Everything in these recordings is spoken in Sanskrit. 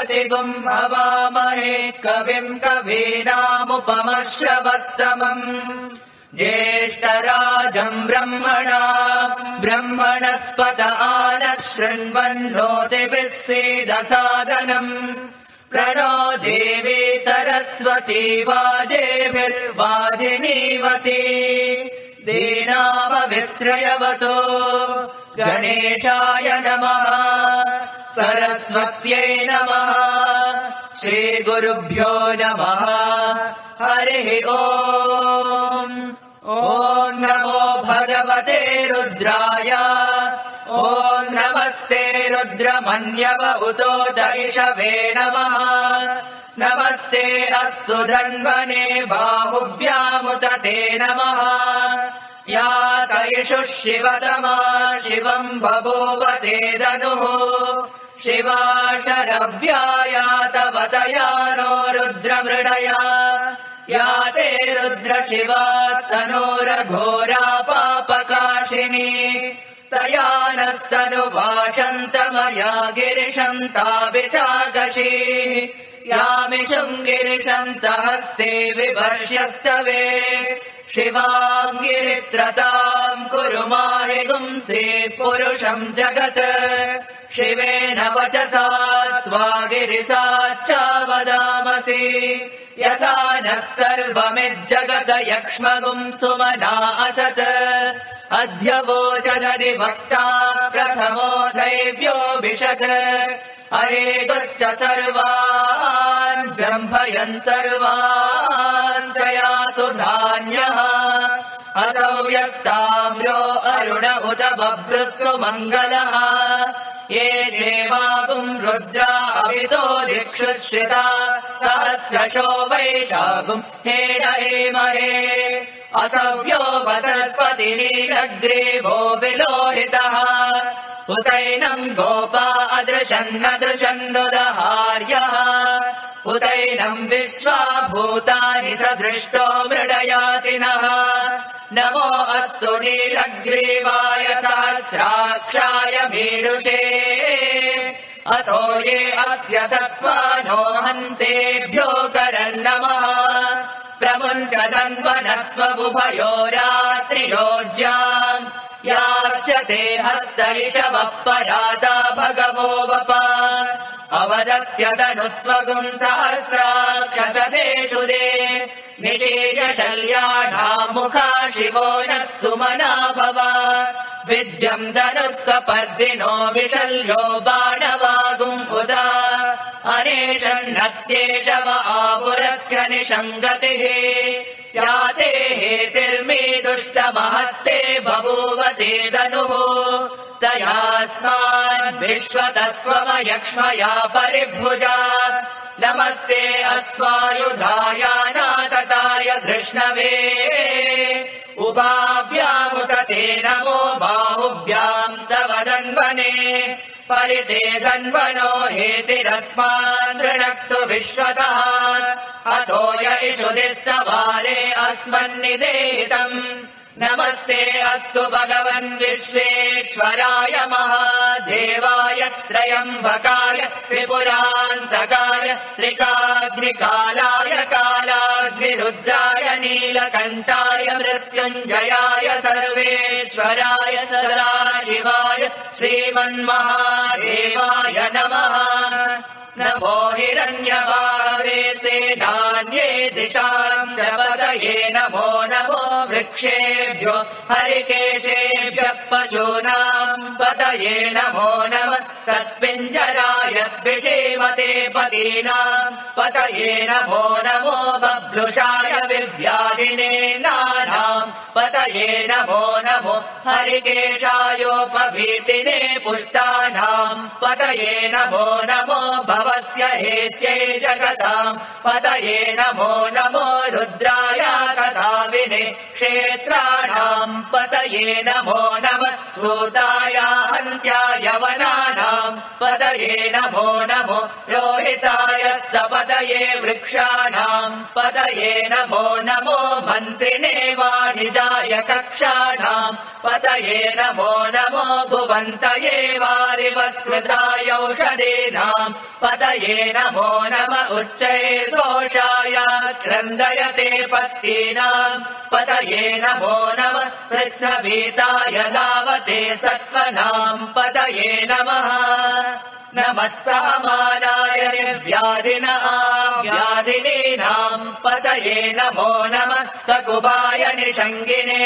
बृहस्पतिगुम् हवामहे कविम् कवीनामुपमश्रवस्तमम् ज्येष्ठराजम् ब्रह्मणस्पत आनः शृण्वन्नोतिभिः सीदसादनम् प्रणो देवी सरस्वती वाजेभिर्वाजिनीवती दीनामवित्रयवतो गणेशाय नमः सरस्वत्यै नमः श्रीगुरुभ्यो नमः हरिः ॐ नमो भगवते रुद्राय ॐ नमस्ते रुद्रमन्यव उतोत इषवे नमः नमस्ते अस्तु धन्वने बाहुभ्यामुत ते नमः या तैषुः शिवतमा शिवम् बभूव ते धनुः शिवा शरव्या तव तया नो रुद्रमृडया या ते रुद्रशिवास्तनोरघोरा पापकाशिनी तया नस्तनुवाचन्तमया गिरिशन्ताभिचाकशी यामिषम् गिरिशन्तहस्ते विवर्ष्यस्तवे शिवाम् गिरित्रताम् कुरु माहिगुंसे पुरुषम् जगत् शिवेन वचसा त्वा गिरिसाच्चावदामसि यथा नः सर्वमिज्जगत यक्ष्मगुम् सुमना असत् अध्यवोचदधिवक्ता प्रथमो दैव्योऽभिषत् अरेगश्च सर्वान् जम्भयन् सर्वान् च यातु धान्यः असौ यस्ताम्रो अरुण उत बभ्रुस्तु मङ्गलः ये चेवागुम् रुद्रा अभितो दिक्षुश्रिता सहस्रशो वैशागुम् हेड एमहे असव्यो वसर्पति नीलग्रीवो विलोहितः उतैनम् गोपा अदृशन्नदृशन्नुदहार्यः उतैनम् विश्वा भूतानि सदृष्टो मृडयातिनः नमो अस्तु नीलग्रीवाय सहस्राक्षाय मीडुषे अतो ये अस्य सत्त्वानो हन्तेभ्यो करन्नमः प्रमुञ्चदन्वनस्त्वबुभयो रात्रियोज्याम् यास्यते हस्त इषवः पराता भगवो वप अवदत्यदनुस्त्वगुम् सहस्राक्षसतेषु दे निशीर्यशल्याढामुखा शिवो नः सुमना भव विद्यम् दनुःकपर्दिनो विशल्यो बाणवागुम् उदा अनेषन्नस्येषव आपुरस्य निषङ्गतिः याते हेतिर्मे दुष्टमहस्ते बभूव ते धनुः तयास्मान् विश्वतस्त्वमयक्ष्मया परिभुजा नमस्ते अस्त्वायुधायानातताय धृष्णवे उभाभ्यामुत ते नमो बाहुभ्याम् तव धन्वने परिते धन्वनो हेतिरस्मान् दृणक्तु विश्वतः अतो य इषुदिस्तवारे अस्मन्निदेतम् नमस्ते अस्तु भगवन् विश्वेश्वराय महादेवाय त्रयम्बकाय त्रिपुरान्तकाय त्रिकाग्निकालाय कालाग्निरुद्राय नीलकण्ठाय मृत्युञ्जयाय सर्वेश्वराय सदाशिवाय श्रीमन्महादेवाय नमः नमो हिरण्यबाहवे सेनान्ये दिशाम् जपतये नमो नमो वृक्षेभ्यो हरिकेशेभ्यः पशूनाम् पतये नमो नमः सत्पिञ्जराय विषेमते पतीनाम् पतये नमो नमो बभ्रुषाय विव्याधिने नानाम् पतये नमो नमो हरिकेशायोपभीतिने पुष्टानाम् पतये नमो नमो भवस्य हेत्यै जगताम् पतये नमो नमो रुद्राय कथाविने क्षेत्राणाम् पतये नमो नमः सूताय हन्त्याय वनानाम् पतये नमो नमो रोहिताय सपदये वृक्षाणाम् पतये नमो नमो मन्त्रिणे वाणिजाय कक्षाणाम् पतये नमो नमो भुवन्तये वारिवस्कृताय औषधीनाम् पतये नमो नम उच्चैर्दोषाय क्रन्दयते पत्तीनाम् पतये नमो नम कृत्स्नवीताय धावते सत्त्वनाम् पतये नमः नमः सामानाय निर्व्याधिनीनाम् पतये नमो नमः सकुबाय निषङ्गिने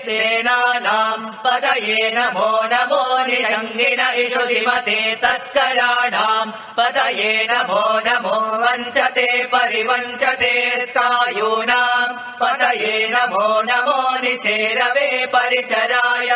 सेनानाम् पतये नमो नमो निषङ्गिन इषुधिमते तत्कराणाम् पतये नमो नमो वञ्चते परिवञ्चते सायूनाम् पतये नमो नमो निचेरवे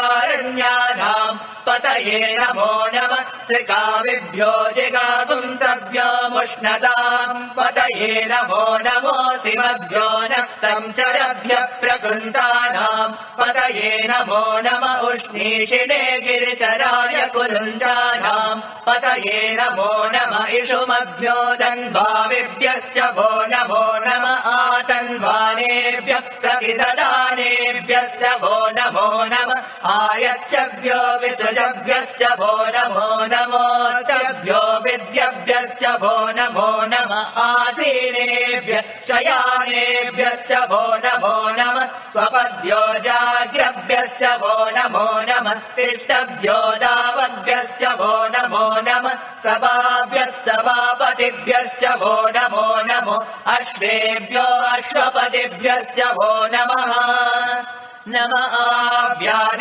परिचरायारण्यानाम् पतये नमो नमः श्रिकाविभ्यो जिगागुंसभ्यो मुष्णताम् पतये नमो नमो सिमभ्यो नक्तम् चरभ्यः प्रकृन्तानाम् पतये नमो नम उष्णीषिणे गिरिचराय कुरुञ्जानाम् पतये नमो नम इषुमभ्यो दन्वाविभ्यश्च वो नमो नम आतन्वानेभ्यः प्रतिददानेभ्यश्च वो नमो नम आयच्छभ्यो विसृजभ्यश्च वो नमो नमोऽस्त्भ्यो विद्यभ्यश्च वो नमो नम आसीनेभ्यः शयानेभ्यश्च वो नमो नम स्वपद्यो जाग्रभ्यश्च वो नमो नम तिष्ठभ्यो दावद्भ्यश्च वो नमो नम सभाभ्यश्च सभापतिभ्यश्च वो नमो नमो अश्वेभ्यो अश्वपतिभ्यश्च वो नमः नम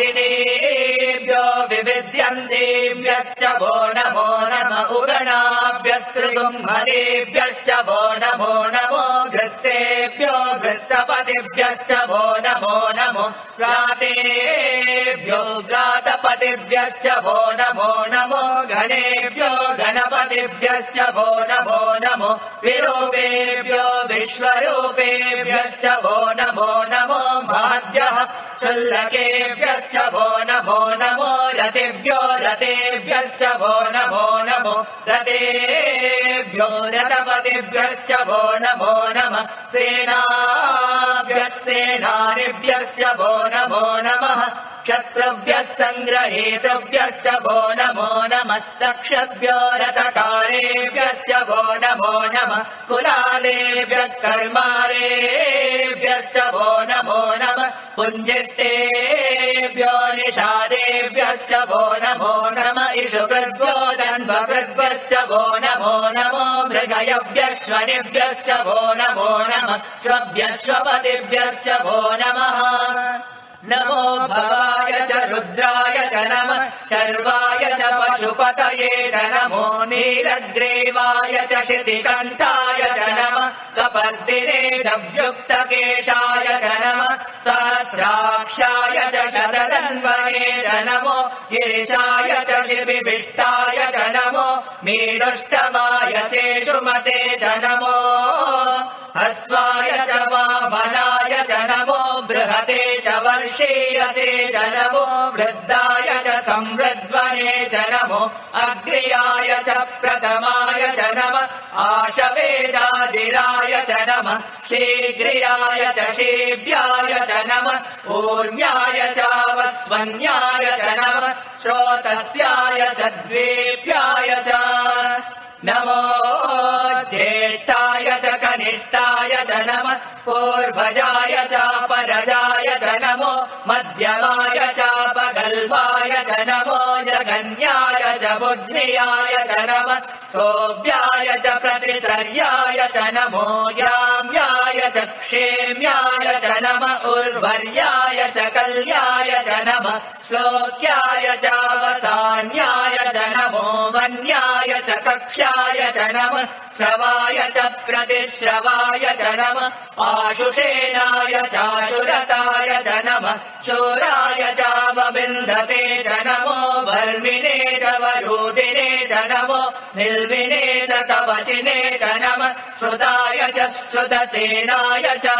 आव्यादिनेभ्यो विविद्यन्तेभ्यश्च वो नमो नम उगणाभ्यस्तृगुम्हरेभ्यश्च वो नमो नमो घृत्सेभ्यो घृत्सपतिभ्यश्च वो नमो नमो घ्रातेभ्यो घ्रातपतिभ्यश्च वो नमो नमो गणेभ्यो गणपतिभ्यश्च वो नमो नमो विरूपेभ्यो विश्वरूपेभ्यश्च वो नमो नमो महद्भ्यः क्षुल्लकेभ्यश्च वो नमो नमो रतेभ्यो रतेभ्यश्च वो नमो नमो रतेभ्यो रतपतिभ्यश्च वो नमो नमः सेनाभ्यः सेनानिभ्यश्च वो नमो नमः क्षत्रुभ्यः सङ्ग्रहेतृभ्यश्च वो नमो नमस्तक्षभ्यो रथकारेभ्यश्च वो नमो नमः कुलालेभ्यः कर्मारेभ्यश्च वो नमो नमः पुञ्जिष्टेभ्यो निषादेभ्यश्च वो नमो नमः इषुकृद्भ्यो दन्वकृद्भ्यश्च वो नमो नमो मृगयभ्यश्वनिभ्यश्च वो नमो नमः श्वभ्यश्वपतिभ्यश्च वो नमः नमो भवाय च रुद्राय च नमः शर्वाय च पशुपतये च नमो नीलग्रीवाय च शितिकण्ठाय च नमः कपर्दिने च व्युक्तकेशाय च नमः सहस्राक्षाय च शतधन्वने च नमो गिरिशाय च शिबिभिष्टाय च नमो मीडुष्टमाय चेषुमते च नमो हस्वाय च वामनाय च नमो बृहते च वर्षीयते च नमो वृद्धाय च संवृद्वने च नमो अग्र्याय च प्रथमाय च नमः आशवेदादिराय च नमः शीघ्रियाय च शीभ्याय च नमः ऊर्म्याय च वस्वन्याय च नमः श्रोतस्याय च द्वेभ्याय च नमो ज्येष्ठाय च कनिष्ठाय च नमः पूर्वजाय च परजाय च नमो मध्यमाय च पगल्भाय च नमो जगन्याय च बुद्ध्याय च नमः सोऽभ्याय च प्रतितर्याय च नमो याम्याय च क्षेम्याय च नमः उर्वर्याय च कल्याय च नमः श्लोक्याय च वसान्याय च नमो वन्याय च कक्ष्याय च नमः श्रवाय च प्रतिश्रवाय च नमः आशुषेणाय चाशुरताय च नमः शूराय चावबिन्धते च नमो वर्मिणे च वरूदिने च नमो निर्विणे च कवचिने च नमः श्रुताय च श्रुतसेनाय च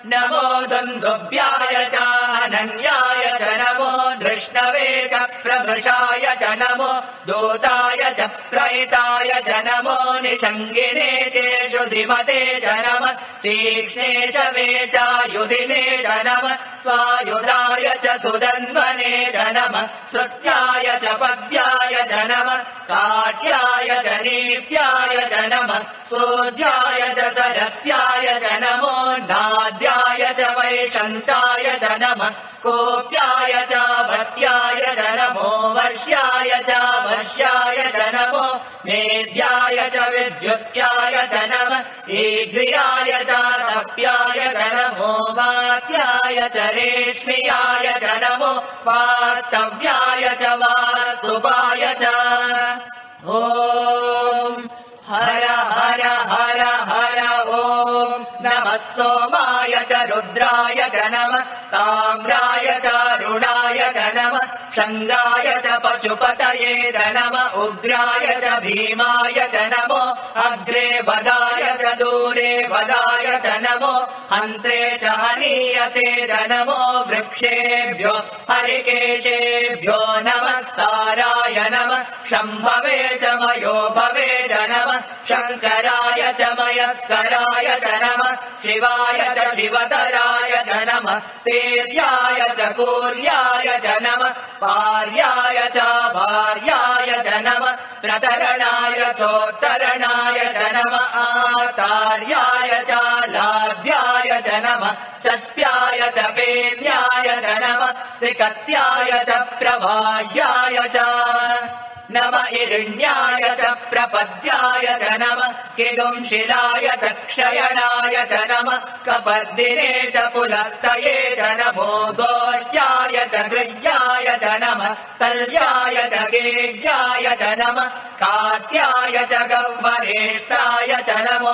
नमो दुन्दुभ्याय च अनन्याय च नमो धृष्णवे च प्रभृशाय च नमो दूताय च प्रहिताय च नमो निषङ्गिने चेषु धीमते च नमः तीक्ष्णे च वेचायुधिने च नमः स्वायुधाय च सुदन्वने च नमः श्रुत्याय च पद्याय च नमः काट्याय च नीप्याय च नमः सोऽध्याय च सरस्याय च नमो नाद्याय च वैशन्ताय च नमः कोप्याय च भट्याय च नमो वर्ष्याय च वर्ष्याय च नमो मेध्याय च विद्युत्याय च नमः ईघ्रियाय च तप्याय च नमो वात्याय च रेश्मियाय च नमो वास्तव्याय च वास्तुपाय च ॐ हर हर हर हर ॐ नमः सोमाय च रुद्राय च नमः ताम्राय च रुणाय च नमः शङ्गाय च पशुपतये च नमः उग्राय च भीमाय च नमो अग्रे वदाय च दूरे वदाय च नमो हन्त्रे च हनीयसे च नमो वृक्षेभ्यो हरिकेशेभ्यो नमस्काराय नमः शम्भवे च मयो भवे च नमः शङ्कराय च मयस्कराय च नमः शिवाय च शिवतराय च नमः सेव्याय च कूर्याय च नमः पार्याय च भार्याय च नमः प्रतरणाय चोत्तरणाय च नमः आतार्याय च लाभ्याय च नमः षष्ट्याय च पेन्याय च नमः श्रीकत्याय च प्रवाह्याय च नमः इरिण्याय च प्रपद्याय च नमः किगुंशिलाय च क्षयणाय च नमः कपर्दिने च पुलस्तये च नमो गोह्याय च गृह्याय च नमः तल्याय च गेह्याय च नमः काट्याय च गह्वरेष्ठाय च नमो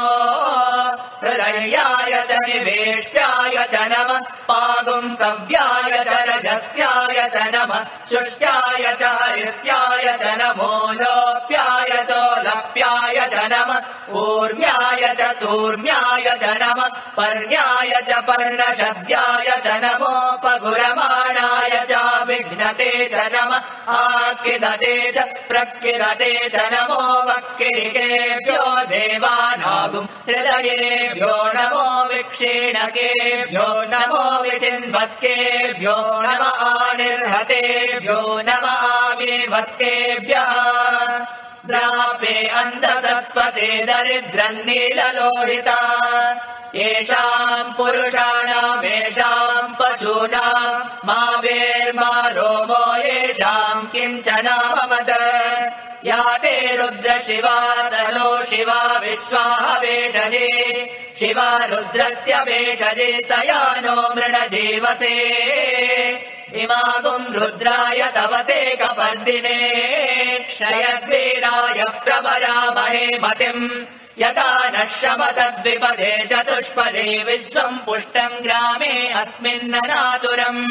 हृदयाय च निवेष्ट्याय च नमः पागुंसव्याय च रजस्याय च नमः शुष्ट्याय च हरित्याय च नमो लोप्याय चोलप्याय च नमः ऊर्म्याय च सूर्म्याय च नमः पर्ण्याय च पर्णशद्याय च नमो पगुरमाणाय च विघ्नते च नमः आकिदते च प्रकिदते च नमो वक्किरिकेभ्यो देवानागुं हृदयेभ्यो नमो विक्षीणकेभ्यो नमो विचिन्वत्केभ्यो नमः आनिर्हतेभ्यो नमः आविभक्तेभ्यः द्रापे अन्धसत्पते दरिद्रम् नीललोहिता येषाम् पुरुषाणाम् येषाम् पशूनाम् मा वेर्मा रोमो येषाम् किञ्चनामवद या ते रुद्र शिवा तनो शिवा विश्वाह वेषजे शिवा रुद्रस्य वेषजे तया नो मृणजीवसे इमागुम् रुद्राय तवसे कपर्दिने क्षयद्वीराय प्रवरामहे मतिम् यथा न श्रमतद्विपदे चतुष्पदे विश्वम् पुष्टम् ग्रामे अस्मिन्ननातुरम्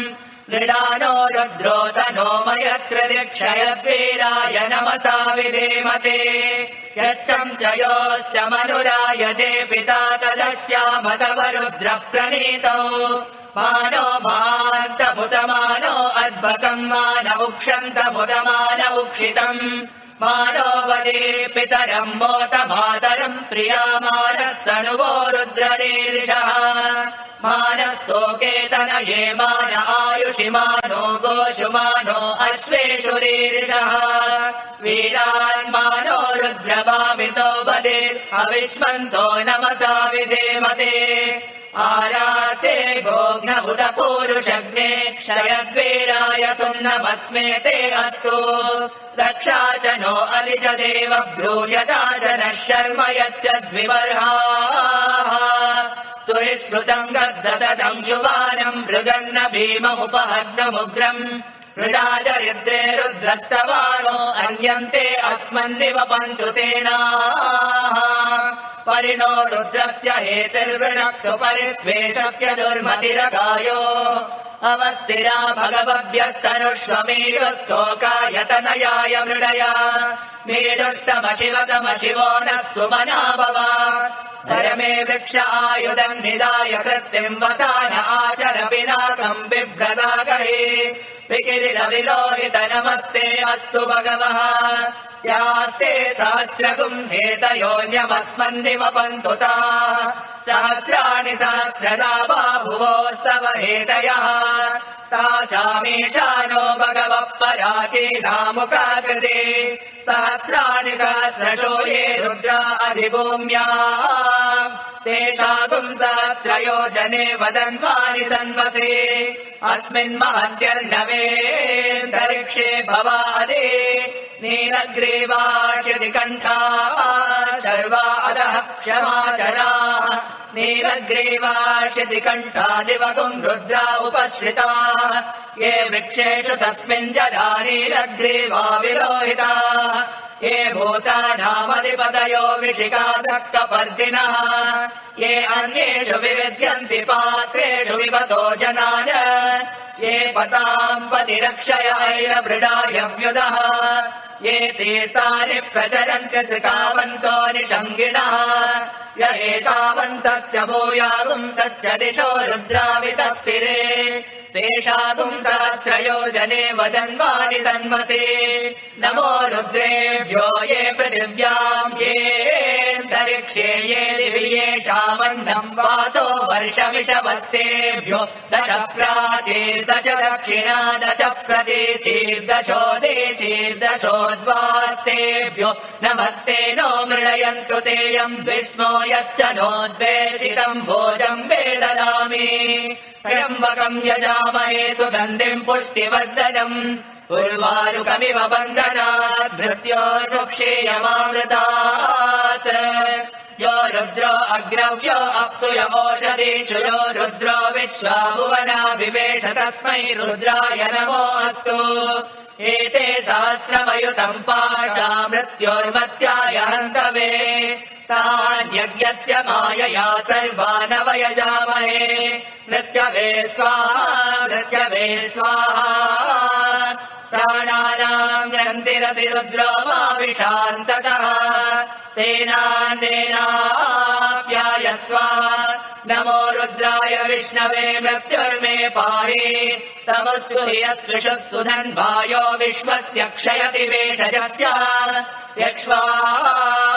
मृडानो रुद्रोतनो मयस्कृति क्षयद्वीराय नमसा विधेमते यच्चम् च योश्च मनुरायजे पिता तदस्याम तव रुद्रप्रणीतौ मानो महान्तमुतमानो अर्भकम् मान उक्षन्तमुतमान उक्षितम् मानो वदे पितरम् मोत मातरम् प्रियामानस्तनुवो रुद्ररीर्षः मानस्तोकेतनये मान आयुषि मानो गोषु मानो अश्वेषु रीर्षः वीरान् मानो रुद्रभावितो वदे अविष्मन्तो नमसा विधेमते आराते गोघ्नभुत पूरुषग्ने क्षयद्वीराय सुम्नमस्मेते अस्तु रक्षा च नो अलिज देव ब्रूयता च नः शर्म यच्चद्विबर्हाः सुरिश्रुतम् गद्दतम् युवानम् मृगन्न भीममुपहर्दमुग्रम् मृडा दरिद्रे रुद्रस्तवानो अन्यन्ते अस्मन्निवपन्तु सेनाः परिणो रुद्रस्य हेतिर्वृणक्तु परित्वेषस्य दुर्मतिरगायो अवस्थिरा भगवभ्यस्तनुष्वमेढस्थोकायतनयाय मृडया मेढुस्तमशिवतमशिवो नः सुमना भव परमे वृक्ष आयुधम् निदाय कृत्तिम् वसान आचर पिनाकम् बिभ्रदागहे विकिरितविलोहित नमस्ते अस्तु भगवः यास्ते सहस्रगुम् हेतयोऽन्यमस्मन्निवपन्तु ताः सहस्राणि सहस्रदा बाहुवोस्तव हेतयः तासामीशानो भगवः पराचीनामुखाकृते सहस्राणि सहस्रशो ये रुद्रा अधिभूम्या तेषागुम् सहस्रयोजने वदन्वानि तन्वसे अस्मिन् महत्यर्णवेऽन्तरिक्षे भवादे नीलग्रीवाशितिकण्ठा शर्वा अधः क्षमाचराः नीलग्रीवाशितिकण्ठा दिवगुम् रुद्रा उपश्रिताः ये वृक्षेषु तस्मिन् जरा नीलग्रीवा विलोहिताः ये भूतानामधिपतयो विशिखादक्कपर्दिनः ये अन्येषु विविध्यन्ति पात्रेषु विपतो जनान ये पताम् पतिरक्षय ऐलभृडायव्युदः ये तीर्थानि प्रचरन्ति सृकावन्तो निषङ्गिणः य एतावन्तश्च भूयागुंसश्च दिशो रुद्रावितस्तिरे तेषागुम् सहस्रयोजने वदन्वानि तन्वसे नमो रुद्रेभ्यो ये पृथिव्याम् येऽन्तरिक्षे ये दिवि येषामन्नम् वातो वर्षमिषवस्तेभ्यो दश प्राचीर्दश दक्षिणा दश प्रतीचीर्दशोदीचीर्दशोद्वास्तेभ्यो नमस्ते नो मृडयन्तु तेयम् द्विष्णो यच्च नोद्वेषितम् भोजम् वेददामि त्र्यम्बकम् यजामहे सुगन्धिम् पुष्टिवर्धनम् उर्वारुकमिव बन्धनात् मृत्योर्मुक्षीयमामृतात् यो रुद्रो अग्रव्यो अप्सु यवोषधीषु यो रुद्रो विश्वा भुवना विवेश तस्मै रुद्राय नमो अस्तु एते सहस्रमयुतम् पाशा मृत्योर्मत्याय हन्तवे तान्यज्ञस्य मायया सर्वानवयजामहे मृत्यवे स्वाहा प्राणानाम् ग्रन्थिरसि रुद्रो माविशान्ततः तेनाप्यायस्व नमो रुद्राय विष्णवे मृत्युर्मे पाहि तमस्तु हि यस्विषः सुधन्वायो विश्वस्य क्षयति वेषजस्य यक्ष्वा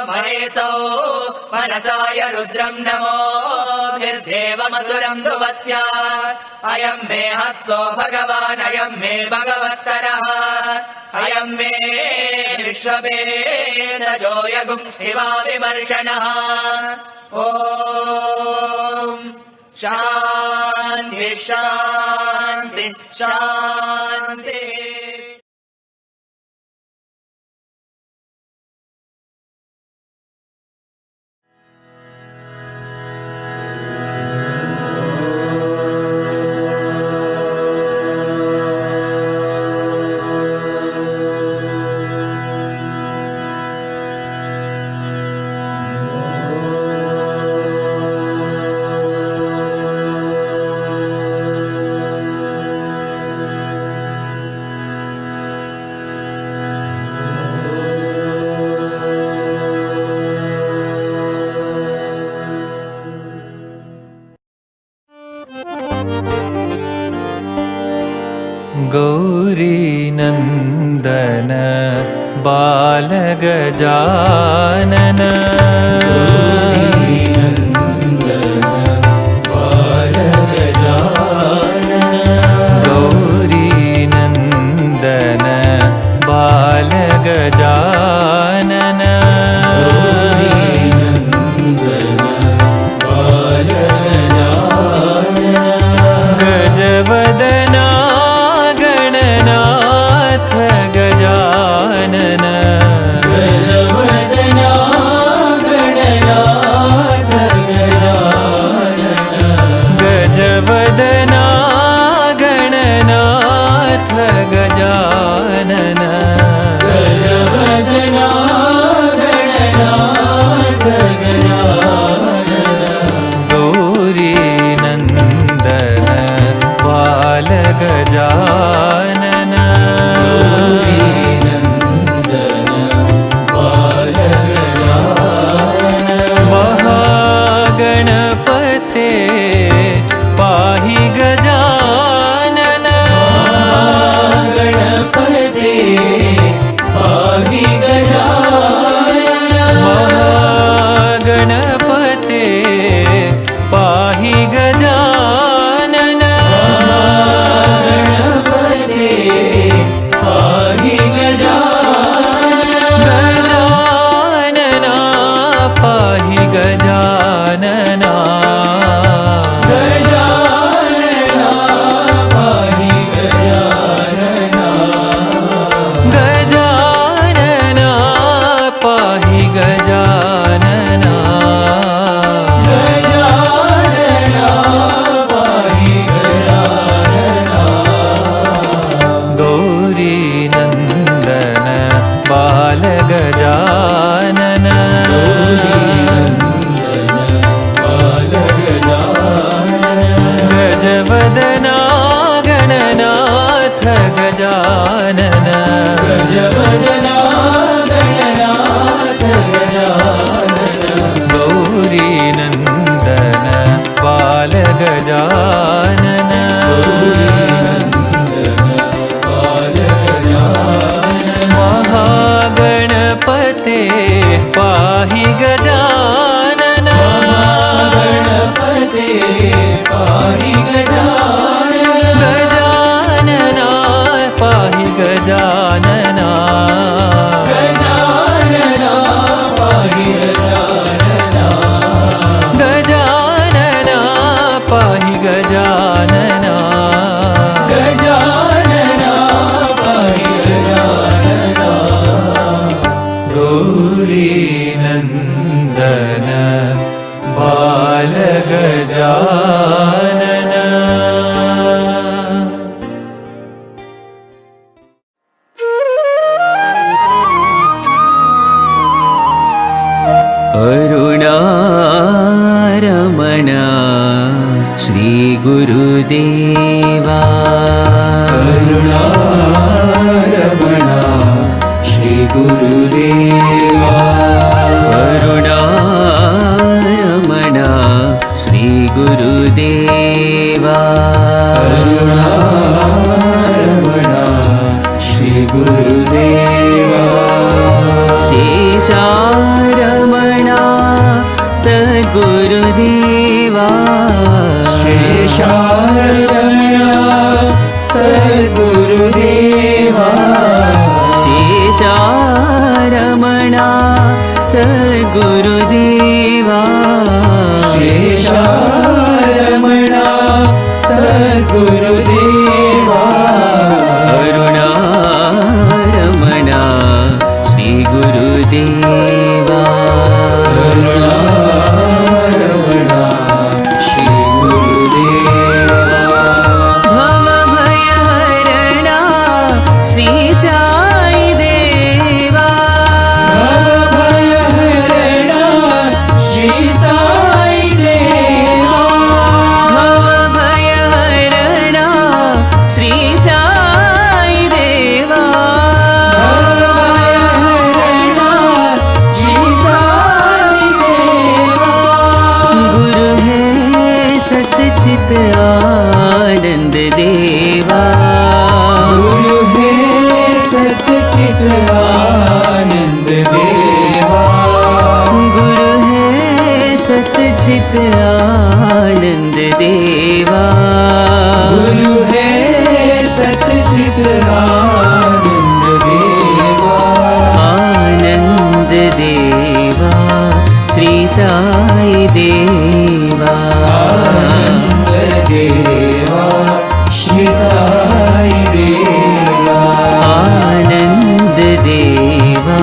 महेशो मनसाय रुद्रम् नमोभिर्देवमसुरम् ध्रुवस्य अयम् मे हस्तो भगवान् अयम् मे भगवत्तरः अयम् मे विश्ववेदजो यगुम् शिवाविमर्शनः ॐ शान्ति शान्ति शान्तिः गौरीनन्दन बालगजानन गौरीनन्दन बालगजानन गजवदना गजानन गजवदना पाहि गजानना गजानना पाहि गजानना गजानना पाहि गजानना गजानना पाहि गजानना गौरी नंदन बाल गजानन गजवदना गणनाथ गजानन गजवदना गणनाथ गजानन गौरी नंदन बाल गजानन महागणपते पाहि गजानन गणपते पाहि गजानन गजानना पाहि गजानना गजानना पाहि गजानना गजानना पाहि गजानना गजानना पाहि गजानना गौरी नंदन बाल गजानन अरुणारमण श्री गुरुदेवा अरुणारमण श्री गुरुदेवा अरुणारमण श्री गुरुदेवा अरुणारमण श्री गुरुदेवा शेषारमण सद्गुरुदेवा शेषारमण सद्गुरुदेवा शेषारमण सद्गुरुदेवा शेषारमण सद्गुरुदेवा अरुणारमण श्री गुरुदेवा अरुणारमण श्री गुरुदेवा भवभयहरण श्री साई देवा भवभयहरण श्री साई देवा भवभयहरण श्री साई देवा गुरु है सतचित आनंद देवा गुरु है सतचित आनंद देवा गुरु है सतचित आनंद देवा गुरु है सतचित आनंद देवा आनंद देवा श्री साई देवा आनंद देवा श्री साई देवा आनंद देवा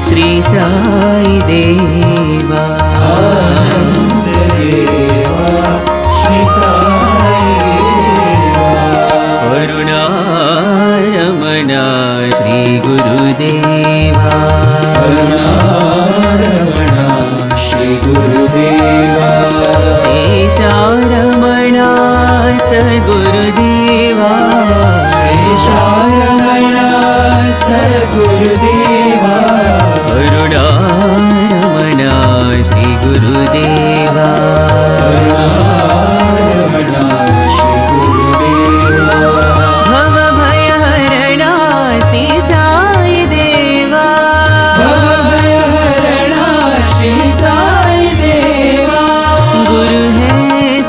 श्री साई देवा आनंद देवा श्री साई देवा अरुणारमण श्री गुरुदेवा अरुणारमण श्री गुरुदेवा शेषारमण सद्गुरुदेवा शेषारमण सद्गुरुदेवा अरुणारमण श्री गुरुदेवा अरुणारमण श्री गुरुदेवा भवभयहरण श्री साई देवा भवभयहरण श्री साई देवा गुरु है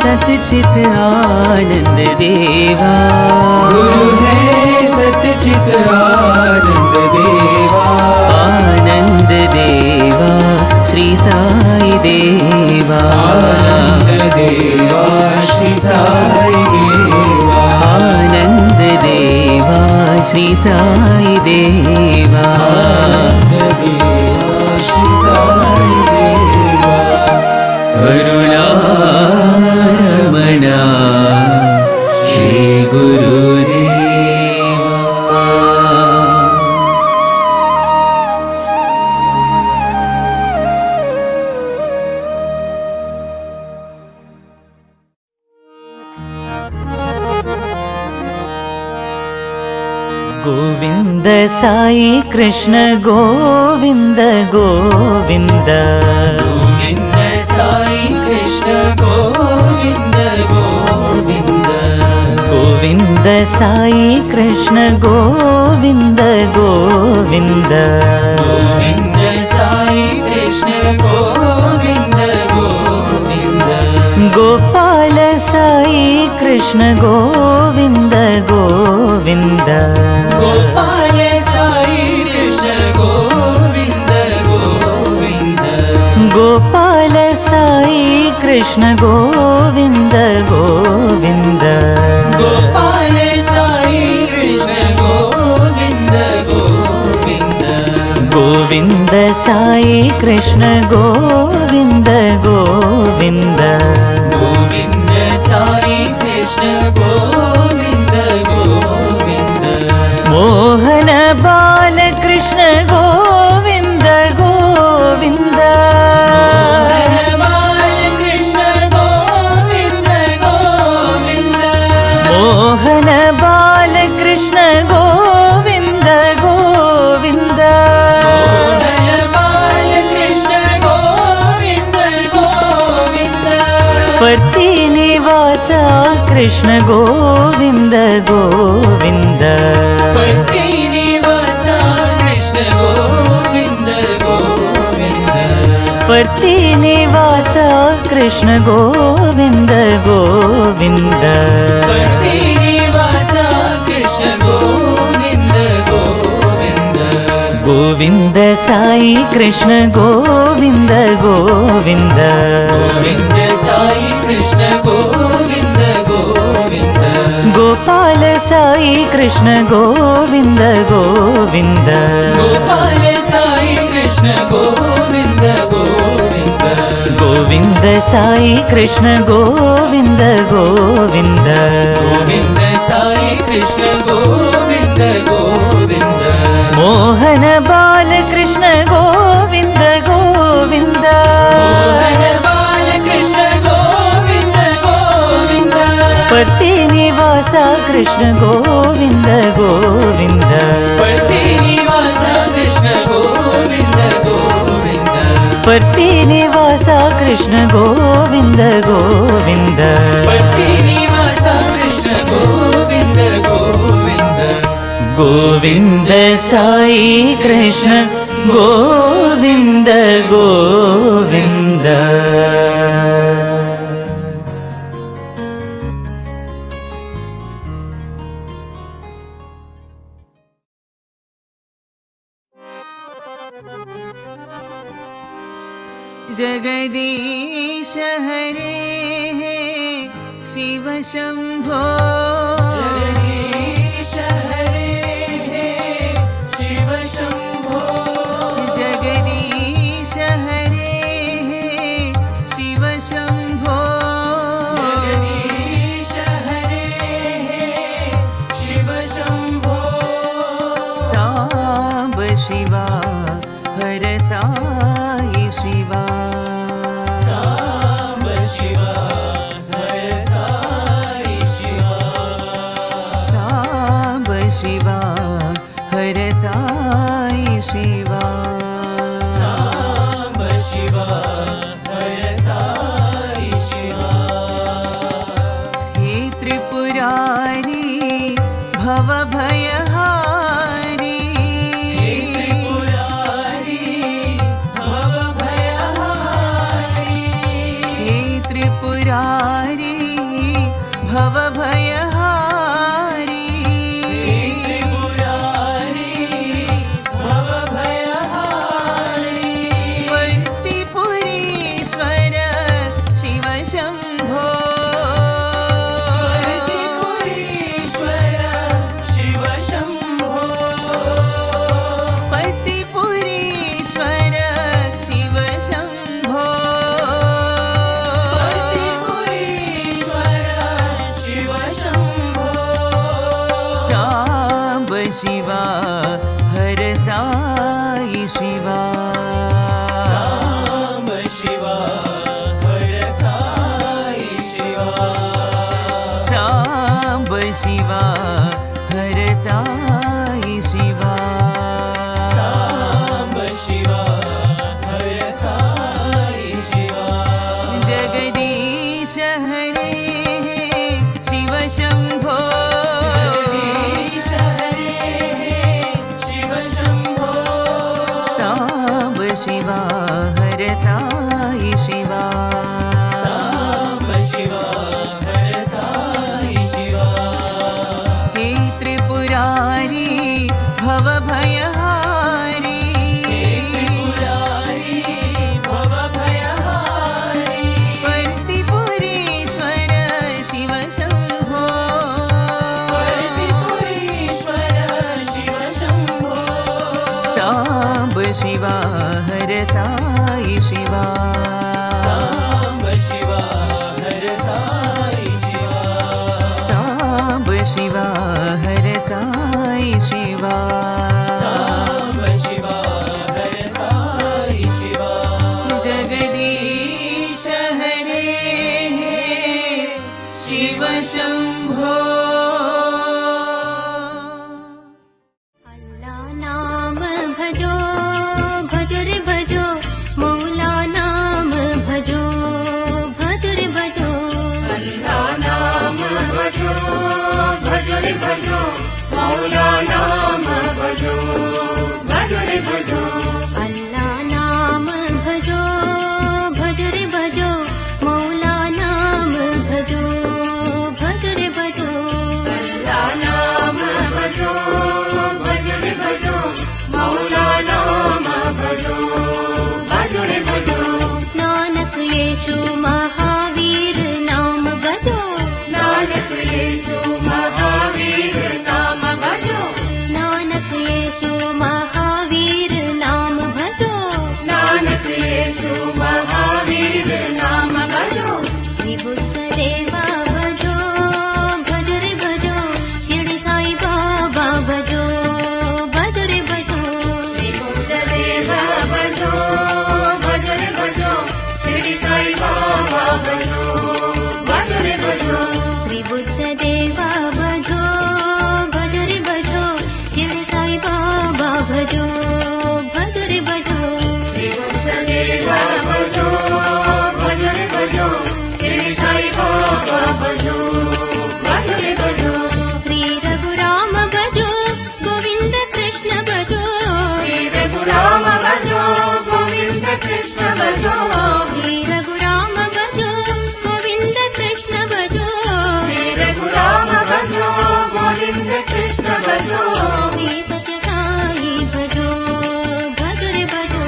सतचित आनंद देवा गुरु है सतचित आनंद देवा आनंद देवा श्री साई साई देवा, श्री साई देवा, करुणारमणा श्री गुरुदेवा। गोविंद साई कृष्ण गोविंद गोविंद, गोविंद साई कृष्ण गोविंद गोविंद, गोविंद साई कृष्ण गोविंद गोविंद, गोविंद साई कृष्ण गोविंद गोविंद, गोपाल साई कृष्ण गोविंद गोविंद, गोपाल साई कृष्ण गोविंद गोविंद, गोपाल साई कृष्ण गोविंद गोविंद, गोपाल साई कृष्ण गोविंद गोविंद, गोविंद साई कृष्ण गोविंद गोविंद, गोविंद साई कृष्ण गोविंद गोविंद, मोहन बाल कृष्ण गोविंद गोविंद, मोहन बाल कृष्ण गोविंद गोविंद, मोहन बाल कृष्ण गोविंद गोविंद, मोहन बाल कृष्ण गोविंद गोविंद, पति निवासा कृष्ण गोविंद गोविंद, पति निवासा कृष्ण गोविंद गोविंद, पति निवासा कृष्ण गोविंद गोविंद, पति निवासा कृष्ण गोविंद गोविंद, गोविंद साई कृष्ण गोविंद गोविंद, गोविंद साई कृष्ण गोविंद गोविंद, गोपाल साई कृष्ण गोविंद गोविंद, गोपाल साई कृष्ण गोविंद गोविंद, गोविंद साई कृष्ण गोविंद गोविंद, गोविंद साई कृष्ण गोविंद गोविंद, मोहन बाल कृष्ण गोविंद गोविंद, मोहन बाल कृष्ण गोविंद गोविंद, पति निवासा कृष्ण गोविंद गोविंद, पति निवासा कृष्ण गोविंद गोविंद, पति निवासा कृष्ण गोविंद गोविंद, पति निवासा कृष्ण गोविंद गोविंद, गोविंद साई कृष्ण गोविंद गोविंद। जगदीश हरे शिव शंभो, जगदीश हरे शिव शंभो, जगदीश हरे शिव शंभो, जगदीश हरे शिव शंभो, सांब शिवा हर साई शिवा, सांब शिवा हर साई शिवा, शिवा हर साई शिवा साम्ब शिवा हर साई शिवा साम्ब शिवा हर साई शिवा साम्ब शिवा हर साई शिवा जगदीश हरे शिव शम्भो जगदीश हरे शिव शम्भो साम्ब शिवा हर साई शिवा साम्ब शिवा हर साई शिवा हे त्रिपुरारी भवभयहारी त्रिपुरारी भवभयहारी पर्तिपुरीश्वर शिव शम्भो पर्तिपुरीश्वर शिव शम्भो साम्ब शिवा हर साई शिवा साम्ब शिवा हर साई शिवा साम्ब शिवा हर साई शिवा साम्ब शिवा हर साई शिवा जगदीश हरे शिव शम्भो अल्लाह नाम भजो भजो रे भजो मौला नाम भजो भजो रे भजो अल्लाह नाम भजो भजो रे भजो मौला नाम भजो भजो रे भजो अल्लाह नाम भजो भजो रे भजो मौला नाम भजो भजो रे भजो अल्लाह नाम भजो भजो रे भजो मौला नाम भजो भजो रे भजो नानक येशु महावीर नाम भजो नानक येशु महावीर नाम भजो नानक येशु महावीर नाम भजो नानक येशु महावीर नाम भजो विभुत देवा भजो भजो रे भजो शिरडी साई बाबा भजो भजो रे भजो विभुत देव भजो भजो रे भजो शिरडी साई बाबा भजो भजो रे भजो श्री बुद्ध देवा भजो भजो रे भजो शिरडी साई बाबा भजो भजो रे भजो विभुत देव भजो भजो रे भजो शिरडी साई बाबा भजो भजो रे भजो श्री रघुराम भजो गोविंद कृष्ण भजो श्री रघुराम भजो गोविंद कृष्ण भजो श्री रघुराम भजो गोविंद कृष्ण भजो श्री रघुराम भजो गोविंद कृष्ण भजो श्री सत्य साई भजो भजो रे भजो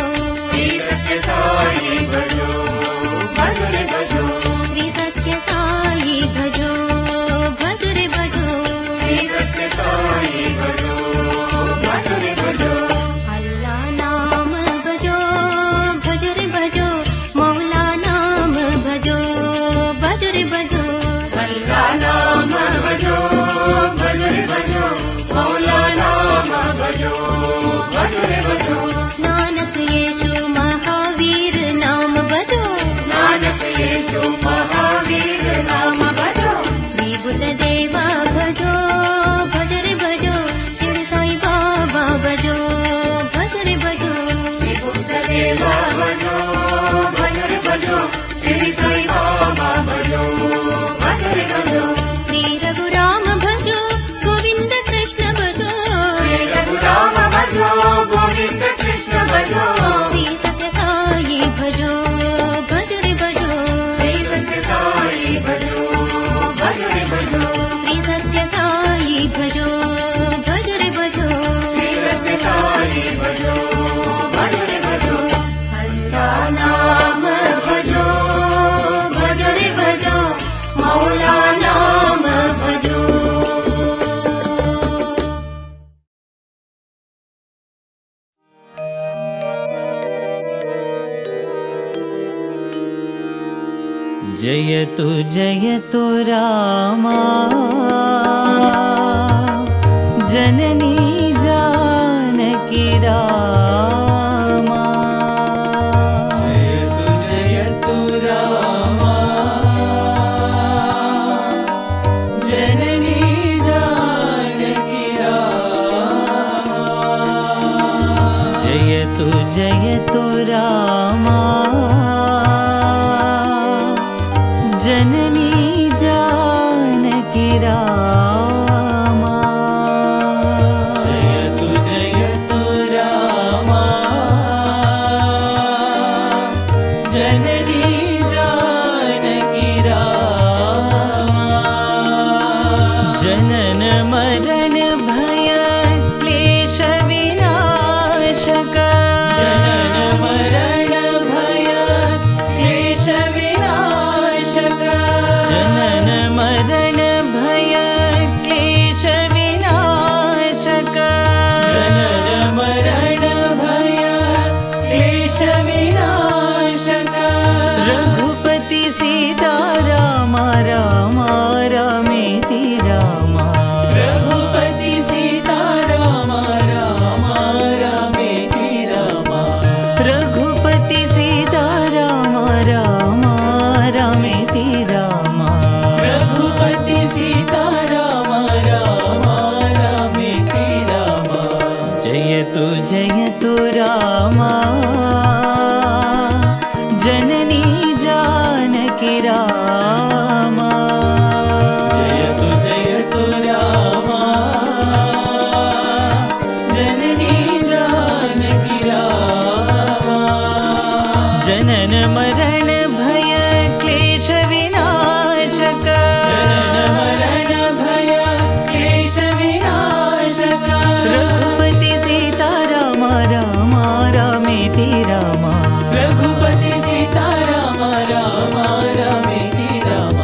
श्री सत्य साई भजो भजो रे भजो श्री सत्य साई भजो भजो रे भजो श्री सत्य साई भजो भजो रे भजो अल्लाह नाम भजो भजो रे भजो मौला नाम भजो भजो रे भजो अल्लाह नाम भजो भजो रे भजो मौला नाम भजो भजो रे भजो नानक येशु महावीर नाम भजो नानक येशु महावीर नाम भजो विभुत देवा भजो भजो रे भजो शिरडी साई बाबा भजो भजो रे भजो विभुत देव भजो भजो रे भजो शिरडी साई बाबा भजो भजो रे भजो श्री रघुराम भजो गोविंद कृष्ण भजो श्री रघुराम भजो गोविंद कृष्ण भजो श्री सत्य साई भजो भजो रे भजो श्री सत्य साई भजो भजो रे भजो श्री सत्य साई भजो भजो रे भजो श्री सत्य साई भजो भजो रे भजो अल्लाह नाम भजो भजो रे भजो मौला नाम भजो जयतु जयतु रामा जननी जननी जानकी रामा जनन मरण भय क्लेश विनाशक जनन मरण भय क्लेश विनाशक जनन मरण भय क्लेश विनाशक जनन मरण भय क्लेश विनाशक रघुपति सीता राम राम रामेति राम रघुपति सीता राम राम रामेति राम रघुपति सीता राम राम रामेति राम रघुपति सीता राम राम रामेति राम जयतु रामा जननी जानकी रामा जयतु रामा जननी जानकी रामा जनन मरण भय क्लेश विनाशक जनन मरण भय क्लेश विनाशक रघुपति सीता राम राम रामेति राम रघुपति सीता राम राम रामेति राम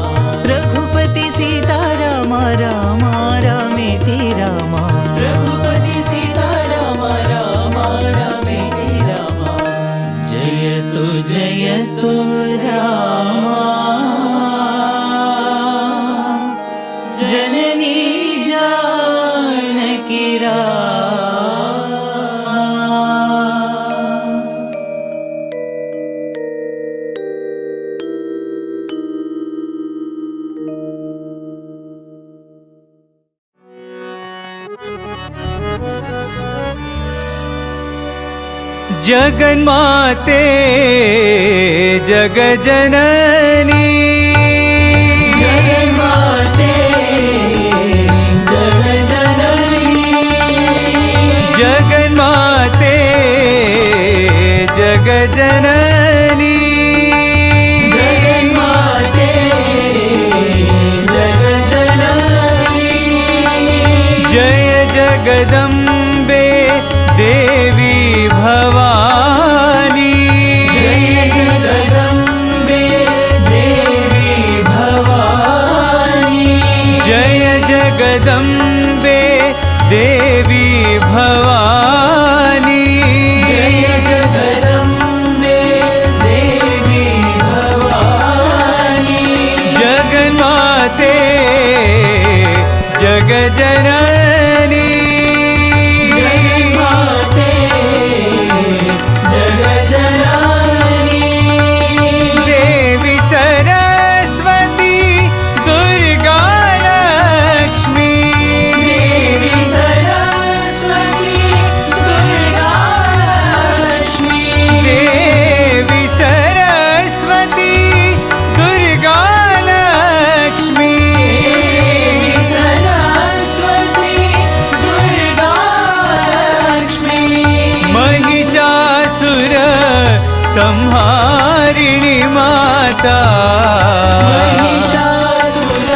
रघुपति सीता राम राम रामेति राम रघुपति सीता राम राम रामेति राम जयतु रामा जननी जानकी रामा जगन्माते जगजननी जगन्माते जगजननी जगन्माते जगजननी जगन्माते जगजननी जय जगदम्बे देवी भवानी जय जगदम्बे देवी भवानी जय जगदम्बे देवी भवानी जय जगदम्बे देवी भवानी जगन्माते जगजननी जगन्माते जगजननी देवी सरस्वती दुर्गा लक्ष्मी देवी सरस्वती दुर्गा लक्ष्मी देवी सरस्वती दुर्गा लक्ष्मी देवी सरस्वती दुर्गा लक्ष्मी महिषासुर संहारिणी माता महिषासुर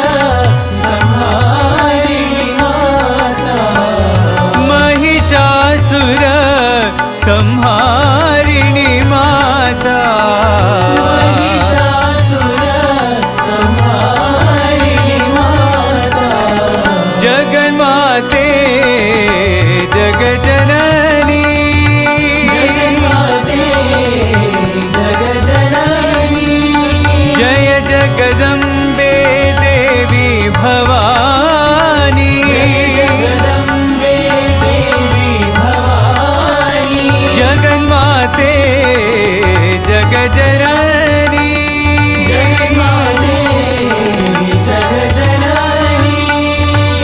संहारिणी माता महिषासुर संहारिणी माता महिषासुर संहारिणी माता जगन्माते जगजननी जगन्माते जगजननी जय जगदम्बे देवी भवानी जगदम्बे देवी भवानी जगन्माते जगजननी जगन्माते जगजननी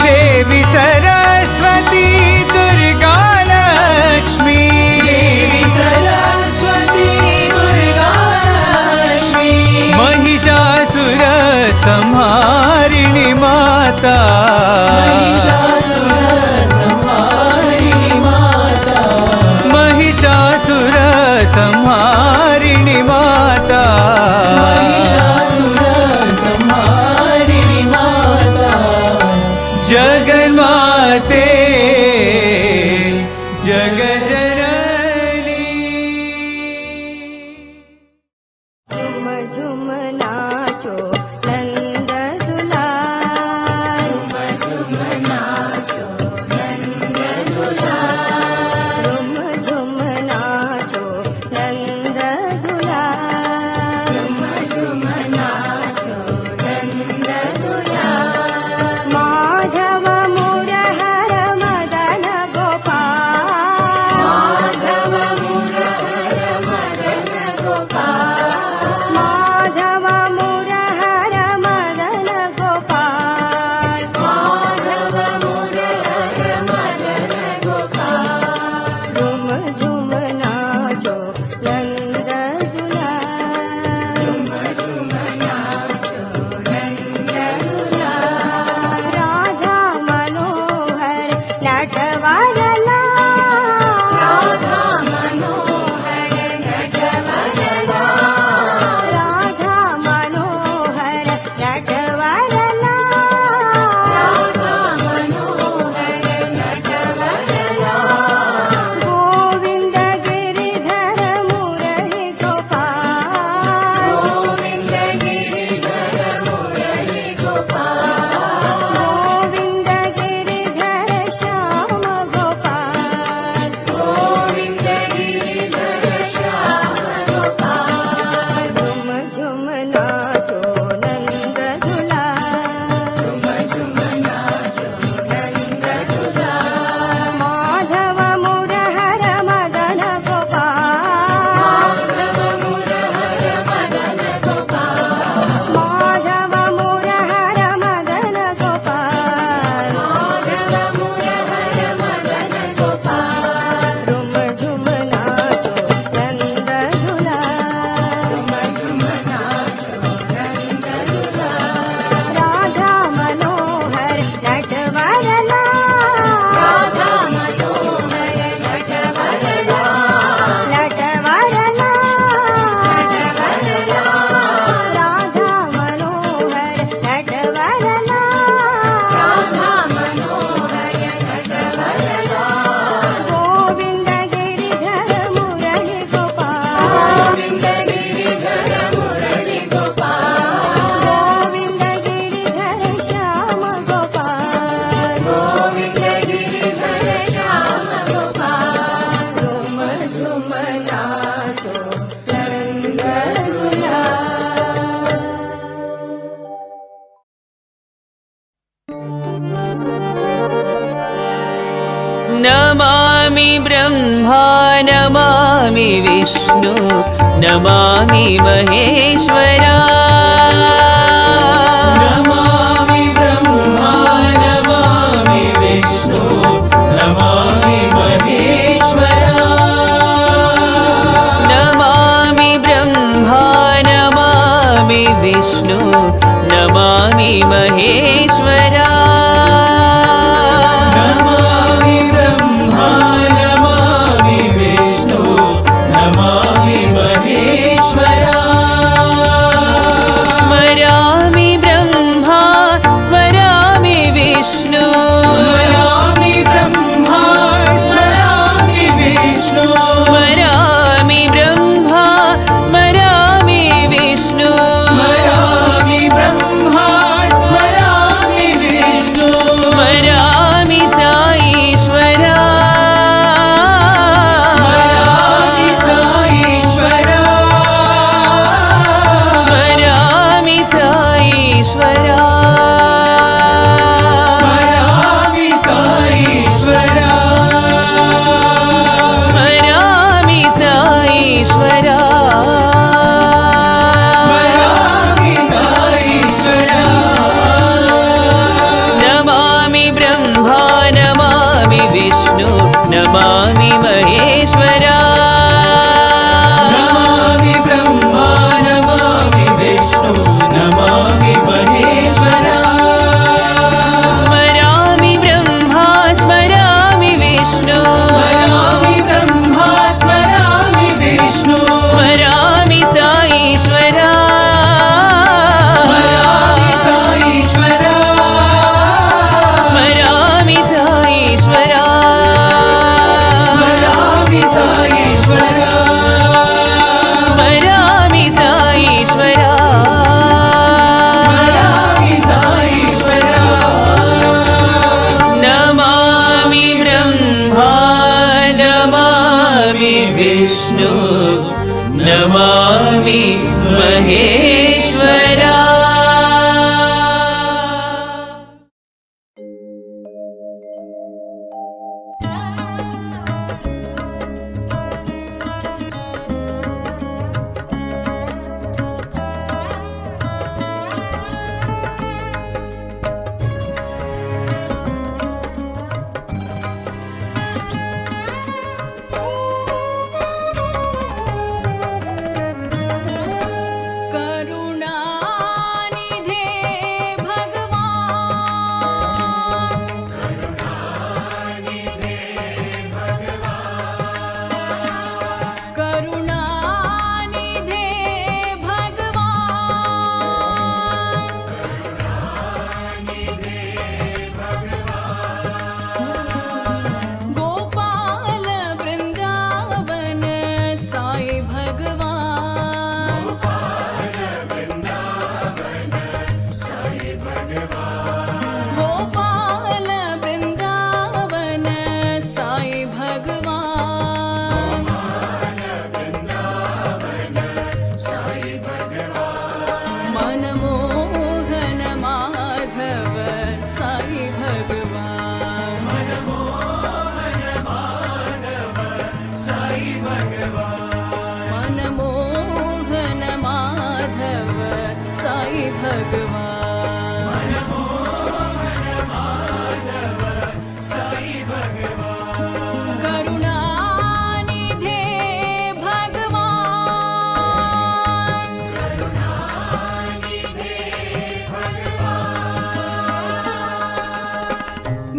देवी सरस्वती दुर्गा लक्ष्मी देवी सरस्वती दुर्गा लक्ष्मी महिषासुर झुम नाचो नंद दुलार झुम नाचो नंद दुलार झुम झुम नाचो नंद दुलार झुम नाचो नंद दुलार माधव मुरहर मदन गोपाल माधव मुरहर मदन गोपाल माधव मुरहर मदन गोपाल माधव मुरहर मदन गोपाल झुम झुम नाचो नंद दुलार झुम झुम नाचो नंद दुलार राधा मनोहर नटवरला राधा मनोहर नटवरला राधा मनोहर नटवरला राधा मनोहर नटवरला गोविंद गिरिधर मुरली गोपाल गोविंद गिरिधर मुरली गोपाल गोविंद गिरिधर श्याम गोपाल गोविंद गिरिधर श्याम गोपाल झुम झुम नाचो नंद दुलार झुम झुम नाचो नंद दुलार माधव मुरहर मदन गोपाल माधव मुरहर मदन गोपाल माधव मुरहर मदन गोपाल माधव मुरहर मदन गोपाल झुम झुम नाचो नंद दुलार झुम झुम नाचो नंद दुलार राधा मनोहर नटवरला राधा मनोहर नटवरला नटवरला नटवरला राधा मनोहर नटवरला राधा मनोहर नटवरला गोविंद गिरिधर मुरली गोपाल गोविंद गिरिधर मुरली गोपाल गोविंद गिरिधर श्याम गोपाल गोविंद गिरिधर श्याम गोपाल झुम झुम नाचो नंद दुलार नमामि ब्रह्मा नमामि विष्णु नमामि महेश्वरा नमामि ब्रह्मा नमामि विष्णु नमामि महेश्वरा नमामि ब्रह्मा नमामि विष्णु नमामि महेश्वरा नमामि ब्रह्मा नमामि विष्णु नमामि महेश्वरा स्मरामि ब्रह्मा स्मरामि विष्णु स्मरामि ब्रह्मा स्मरामि विष्णु स्मरामि ब्रह्मा स्मरामि विष्णु स्मरामि ब्रह्मा स्मरामि विष्णु स्मरामि साईश्वरा स्मरामि साईश्वरा स्मरामि साईश्वरा स्मरामि साईश्वरा स्मरामि साईश्वरा स्मरामि साईश्वरा नमामि ब्रह्मा नमामि विष्णु नमामि महेश्वरा नमामि ब्रह्मा नमामि विष्णु नमामि महेश्वरा स्मरामि ब्रह्मा स्मरामि विष्णु स्मरामि ब्रह्मा स्मरामि विष्णु स्मरामि साईश्वरा स्मरामि साईश्वरा स्मरामि साईश्वरा मनमोहन माधव साई भगवान मनमोहन माधव साई भगवान करुणानिधे भगवान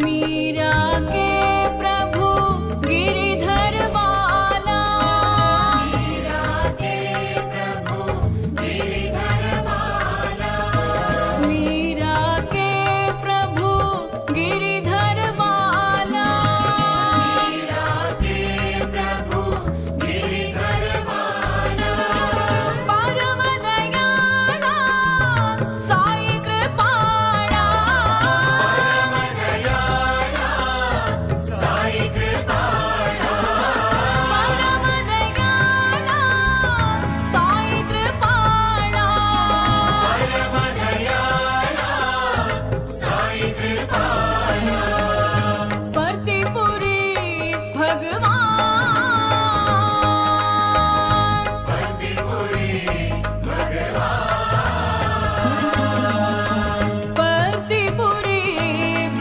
मीरा के प्रभु गिरिधर बाला मीरा के प्रभु गिरिधर बाला मीरा के प्रभु गिरिधर बाला मीरा के प्रभु गिरिधर बाला परम दयाला साई कृपाला परम दयाला साई कृपाला परतिपुरी भगवान परतिपुरी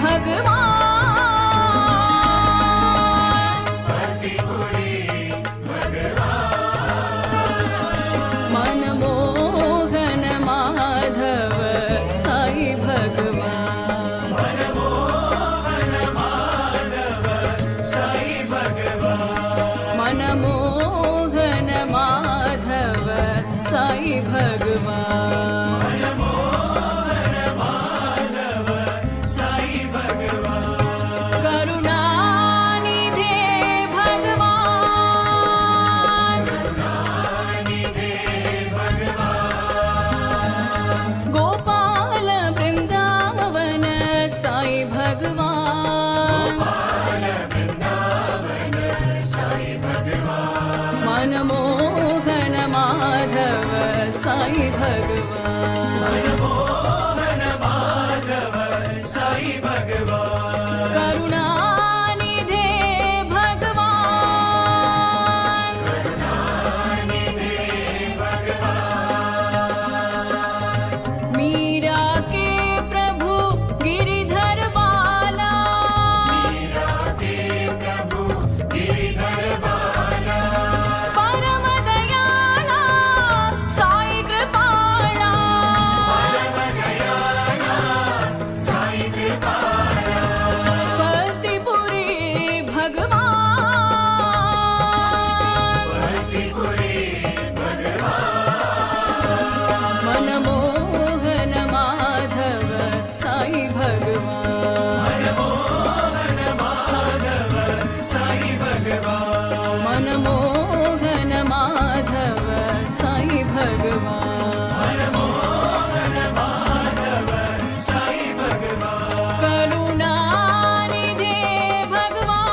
भगवान मनमोहन माधव साई भगवान मनमोहन माधव साई भगवान करुणानिधे भगवान गोपाल वृंदावन साई भगवान मनमोहन माधव साई भगवान करुणानिधे भगवान मीरा के प्रभु गिरिधर बाला परम दयाला साई कृपाला परतिपुरी भगवान मनमोहन माधव साई भगवान मनमोहन माधव साई भगवान करुणानिधे भगवान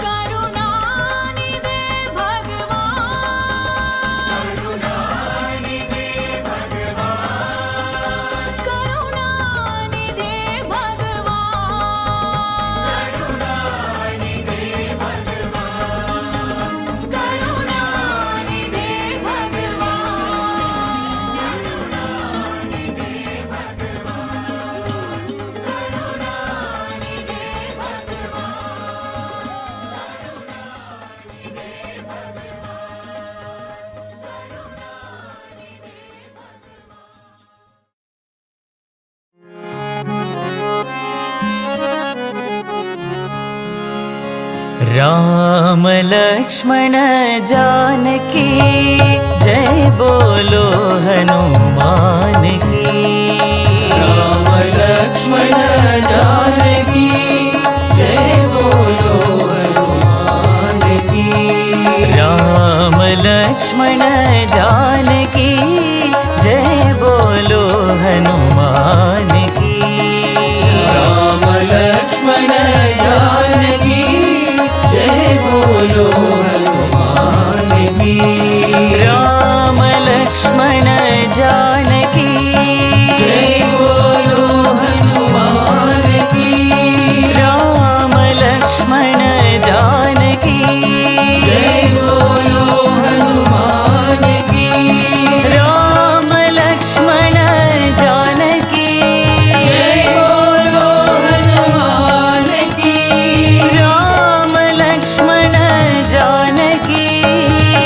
करुणानिधे भगवान करुणानिधे राम लक्ष्मण जानकी जय बोलो हनुमान की। राम लक्ष्मण जानकी जय बोलो हनुमान की। राम लक्ष्मण जानकी जय बोलो हनुमान की। राम लक्ष्मण जानकी जय बोलो जानकी जय बोलो हनुमान की राम लक्ष्मण जानकी जय बोलो हनुमान की राम लक्ष्मण जानकी जय बोलो हनुमान की राम लक्ष्मण जानकी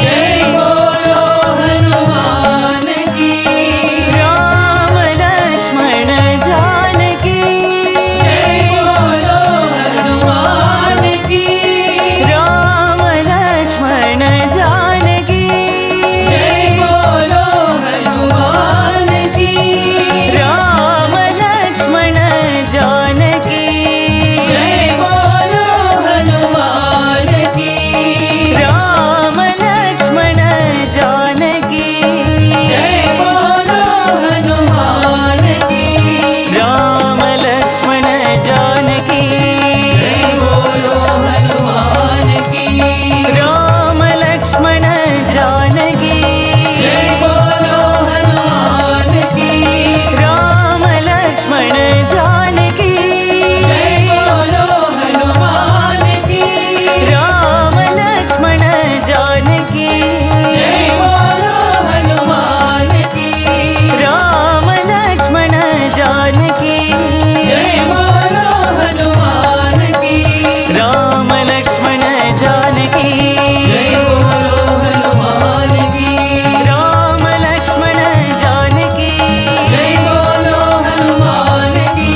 जय बोलो हनुमान की राम लक्ष्मण जानकी जय बोलो हनुमान की राम लक्ष्मण जानकी जय बोलो हनुमान की राम लक्ष्मण जानकी जय बोलो हनुमान की राम लक्ष्मण जानकी जय बोलो हनुमान की राम लक्ष्मण जानकी जय बोलो हनुमान की राम लक्ष्मण जानकी जय बोलो हनुमान की राम लक्ष्मण जानकी जय बोलो हनुमान की राम लक्ष्मण जानकी जय बोलो हनुमान की राम लक्ष्मण जानकी जय बोलो हनुमान की राम लक्ष्मण जानकी जय बोलो हनुमान की राम लक्ष्मण जानकी जय बोलो हनुमान की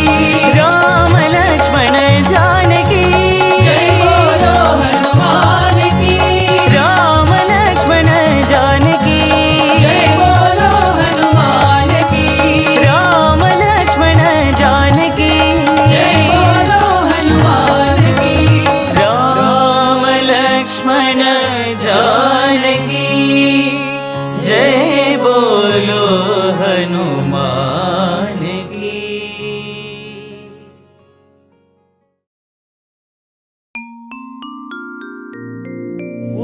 राम लक्ष्मण जानकी जय बोलो हनुमान की राम लक्ष्मण जानकी जय बोलो हनुमान की राम लक्ष्मण जानकी जय बोलो हनुमान की राम लक्ष्मण जानकी जय बोलो हनुमान की।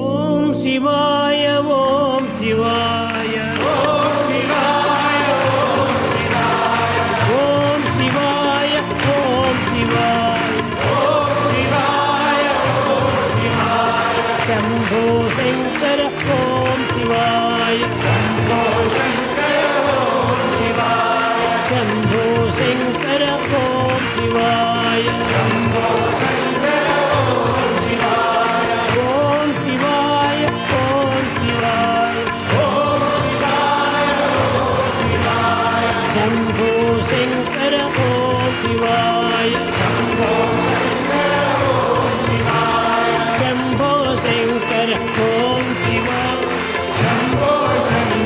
ఓం శివాయ ఓం శివాయ ఓం శివాయ ఓం శివాయ ఓం శివాయ ఓం శివాయ ఓం శివాయ ఓం శివాయ శంభో శంకర ఓం శివాయ శంభో శంకర ఓం శివాయ శంభో శంకర ఓం శివాయ శంభో శంకర ఓం శివాయ ఓం శివాయ ఓం శివాయ ఓం శివాయ ఓం శివాయ శంభో శంకర ఓం శివాయ శంభో శంకర ఓం శివాయ శంభో శంకర ఓం శివాయ Shambho Shankara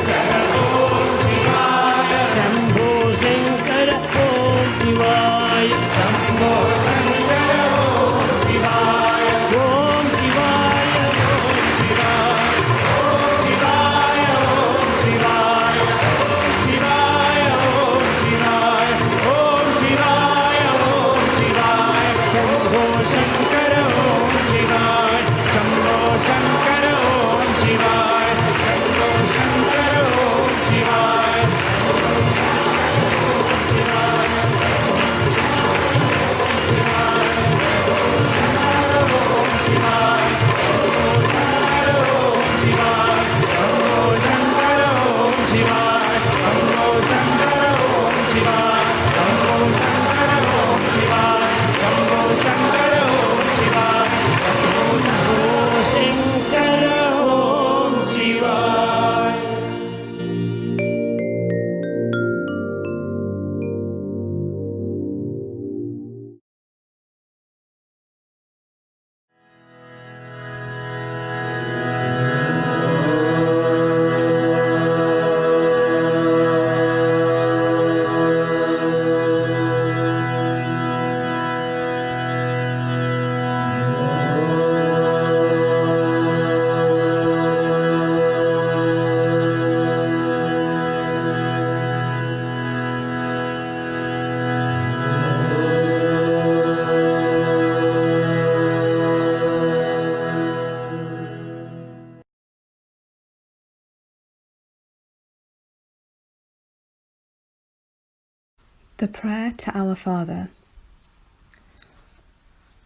The prayer to our Father.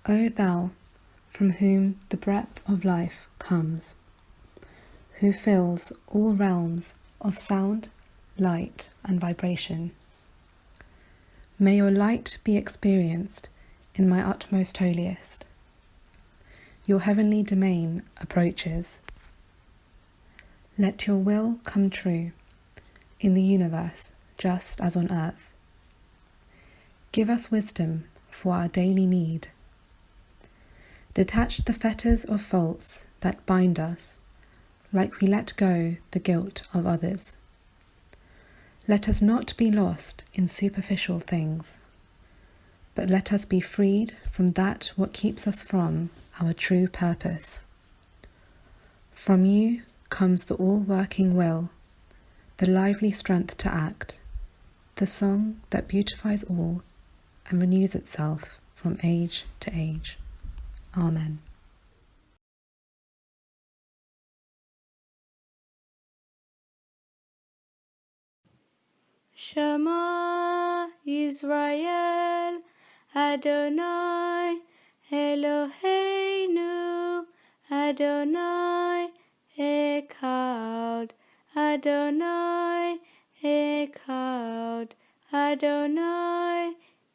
O Thou, from whom the breath of life comes, who fills all realms of sound, light, and vibration, may your light be experienced in my utmost holiest. Your heavenly domain approaches. Let your will come true in the universe just as on earth. Give us wisdom for our daily need. Detach the fetters of faults that bind us, like we let go the guilt of others. Let us not be lost in superficial things, but let us be freed from that what keeps us from our true purpose. From you comes the all-working will, the lively strength to act, the song that beautifies all and renews itself from age to age. Amen. Shema Israel, Adonai Eloheinu, Adonai Echad, Adonai Echad, Adonai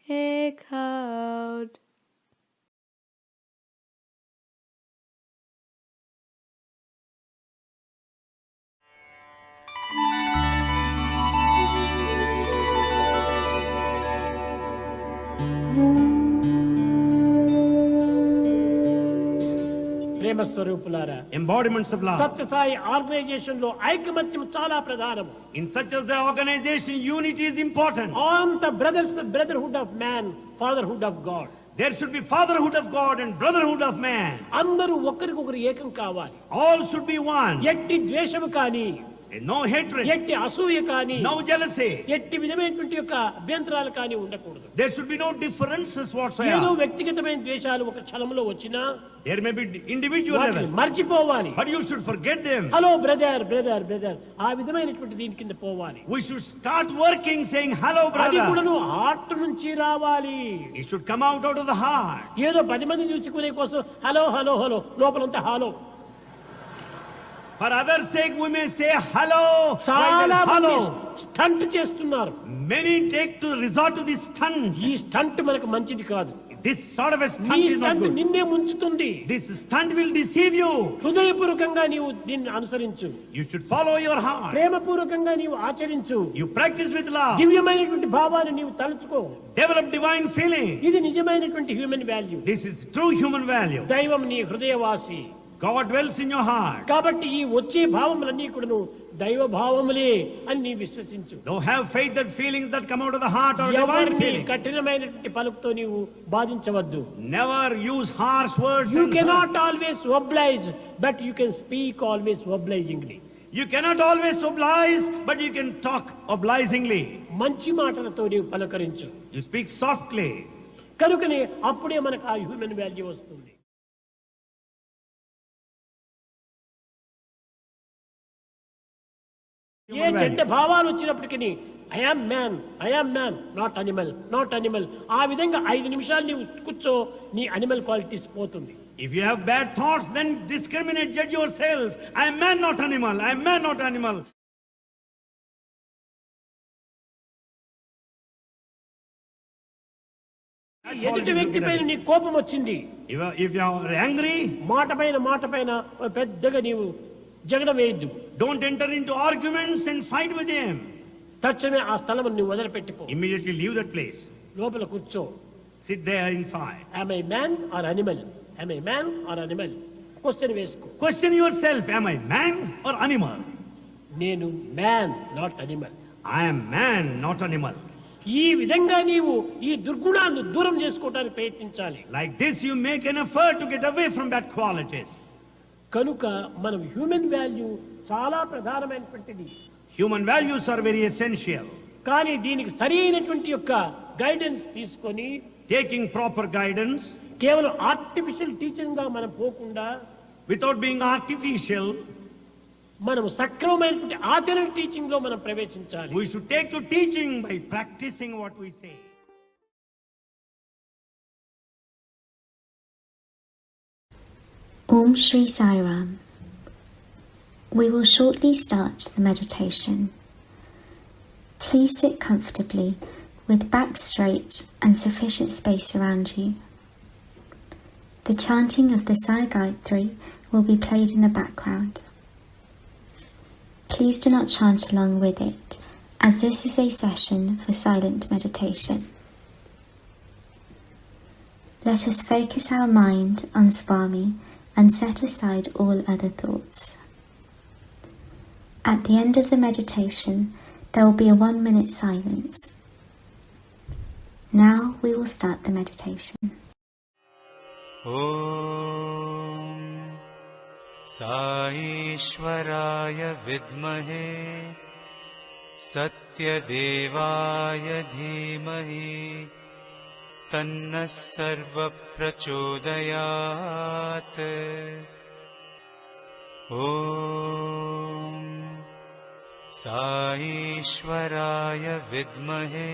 Echad. ప్రేమ స్వరూపులారా, embodiments of love. Sathya Sai organization లో ఐకమత్యం చాలా ప్రధానము. In such as the organization, unity is important. On the brotherhood of man, fatherhood of God. There should be fatherhood of God and brotherhood of man. అందరూ ఒకరికొకరు ఏకం కావాలి. All should be one. ఎట్టి ద్వేషము కానీ, No hatred, ఎట్టి అసూయ కానీ, no jealousy. ఎట్టి విధమైనటువంటి యొక్క అభ్యంతరాలు కానీ ఉండకూడదు. There should be no differences ఏదో whatsoever. వ్యక్తిగతమైన ద్వేషాలు ఒక క్షణంలో వచ్చినా There may be individual వాటిని level, మర్చిపోవాలి. but you should forget them. Hello brother, brother, brother, ఆ విధమైనటువంటి దీని కింద పోవాలి. We should start working saying hello అది కూడా brother. నువ్వు హార్ట్ నుంచి రావాలి. It should come out of the heart. ఏదో 10 మంది చూసుకునే కోసం హలో హలో హలో, లోపలంతా hello. For others' sake we may say hello. చాలా మంది Hello. స్టంట్ చేస్తున్నారు. Many take to resort to this stunt. ఈ స్టంట్ మనకు మంచిది కాదు. This sort of a నీ stunt is not stunt good. నిన్నే ముంచుతుంది. This stunt will deceive you. హృదయపూర్వకంగా నీవు దీన్ని అనుసరించు. You should follow your heart. ప్రేమపూర్వకంగా నీవు ఆచరించు. You practice with love. దివ్యమైనటువంటి భావాన్ని నీవు తలుచుకో. Develop divine feeling. ఇది నిజమైనటువంటి human value. This is true human value. దైవం నీ హృదయవాసి. God dwells in your heart. కాబట్టి ఈ వచ్చే భావములన్నీ కూడాను దైవ భావములే అని నీ విశ్వసించు. Though have faith that feelings that come out of the heart are divine ఎవరిని feelings. కఠినమైనటువంటి పలుకుతో నీవు బాధించవద్దు. Never use harsh words. You and cannot hurt. always oblige, but you can speak always obligingly. You cannot always oblige, but you can talk obligingly. మంచి మాటలతో నీవు పలకరించు. You speak softly. కనుకనే అప్పుడే మనకు ఆ హ్యూమన్ వాల్యూ వస్తుంది. ఏ Human value. చెడ్డ భావాలు వచ్చినప్పటికీ I am man, I am man, not animal, not animal, ఆ విధంగా 5 నిమిషాలు నీవు కూర్చో, నీ అనిమల్ క్వాలిటీస్ పోతుంది. If you have bad thoughts, then discriminate, judge yourself. I am man, not animal. I am man, not animal. ఎదుటి వ్యక్తి పైన నీ కోపం వచ్చింది, If you are angry, మాట పైన పెద్దగా నీవు జగడ వేయద్దు. don't enter into arguments and fight with him. తక్షణమే ఆ స్థలం నువ్వు వదిలిపెట్టిపో. Immediately leave that place. లోపల కూర్చో. Sit there inside. Am I man or animal? Am I man or animal? Question వేసుకో. Question yourself, am I man or animal? నేను man, not animal. I am man, not animal. ఈ విధంగా నీవు ఈ దుర్గుణాన్ని దూరం చేసుకోవడానికి ప్రయత్నించాలి. Like this, you make an effort to get away from bad qualities. కనుక మనం హ్యూమన్ వాల్యూ చాలా ప్రధానమైనటువంటిది. Human values are very essential. కానీ దీనికి సరి అయినటువంటి యొక్క గైడెన్స్ తీసుకొని, Taking proper guidance, కేవలం ఆర్టిఫిషియల్ టీచింగ్ గా మనం పోకుండా, without being artificial, మనం సక్రమమైనటువంటి ఆచరణ టీచింగ్ లో మనం ప్రవేశించాలి. We should take to teaching by practicing what we say. Om Shri Sai Ram. We will shortly start the meditation. Please sit comfortably with back straight and sufficient space around you. The chanting of the Sai Gayatri will be played in the background. Please do not chant along with it, as this is a session for silent meditation. Let us focus our mind on Swami and set aside all other thoughts. At the end of the meditation, there will be a 1-minute silence. Now we will start the meditation. ॐ साईश्वराय विद्महे सत्यदेवाय धीमहि तन्नः सर्वप्रचोदयात्। ॐ साईश्वराय विद्महे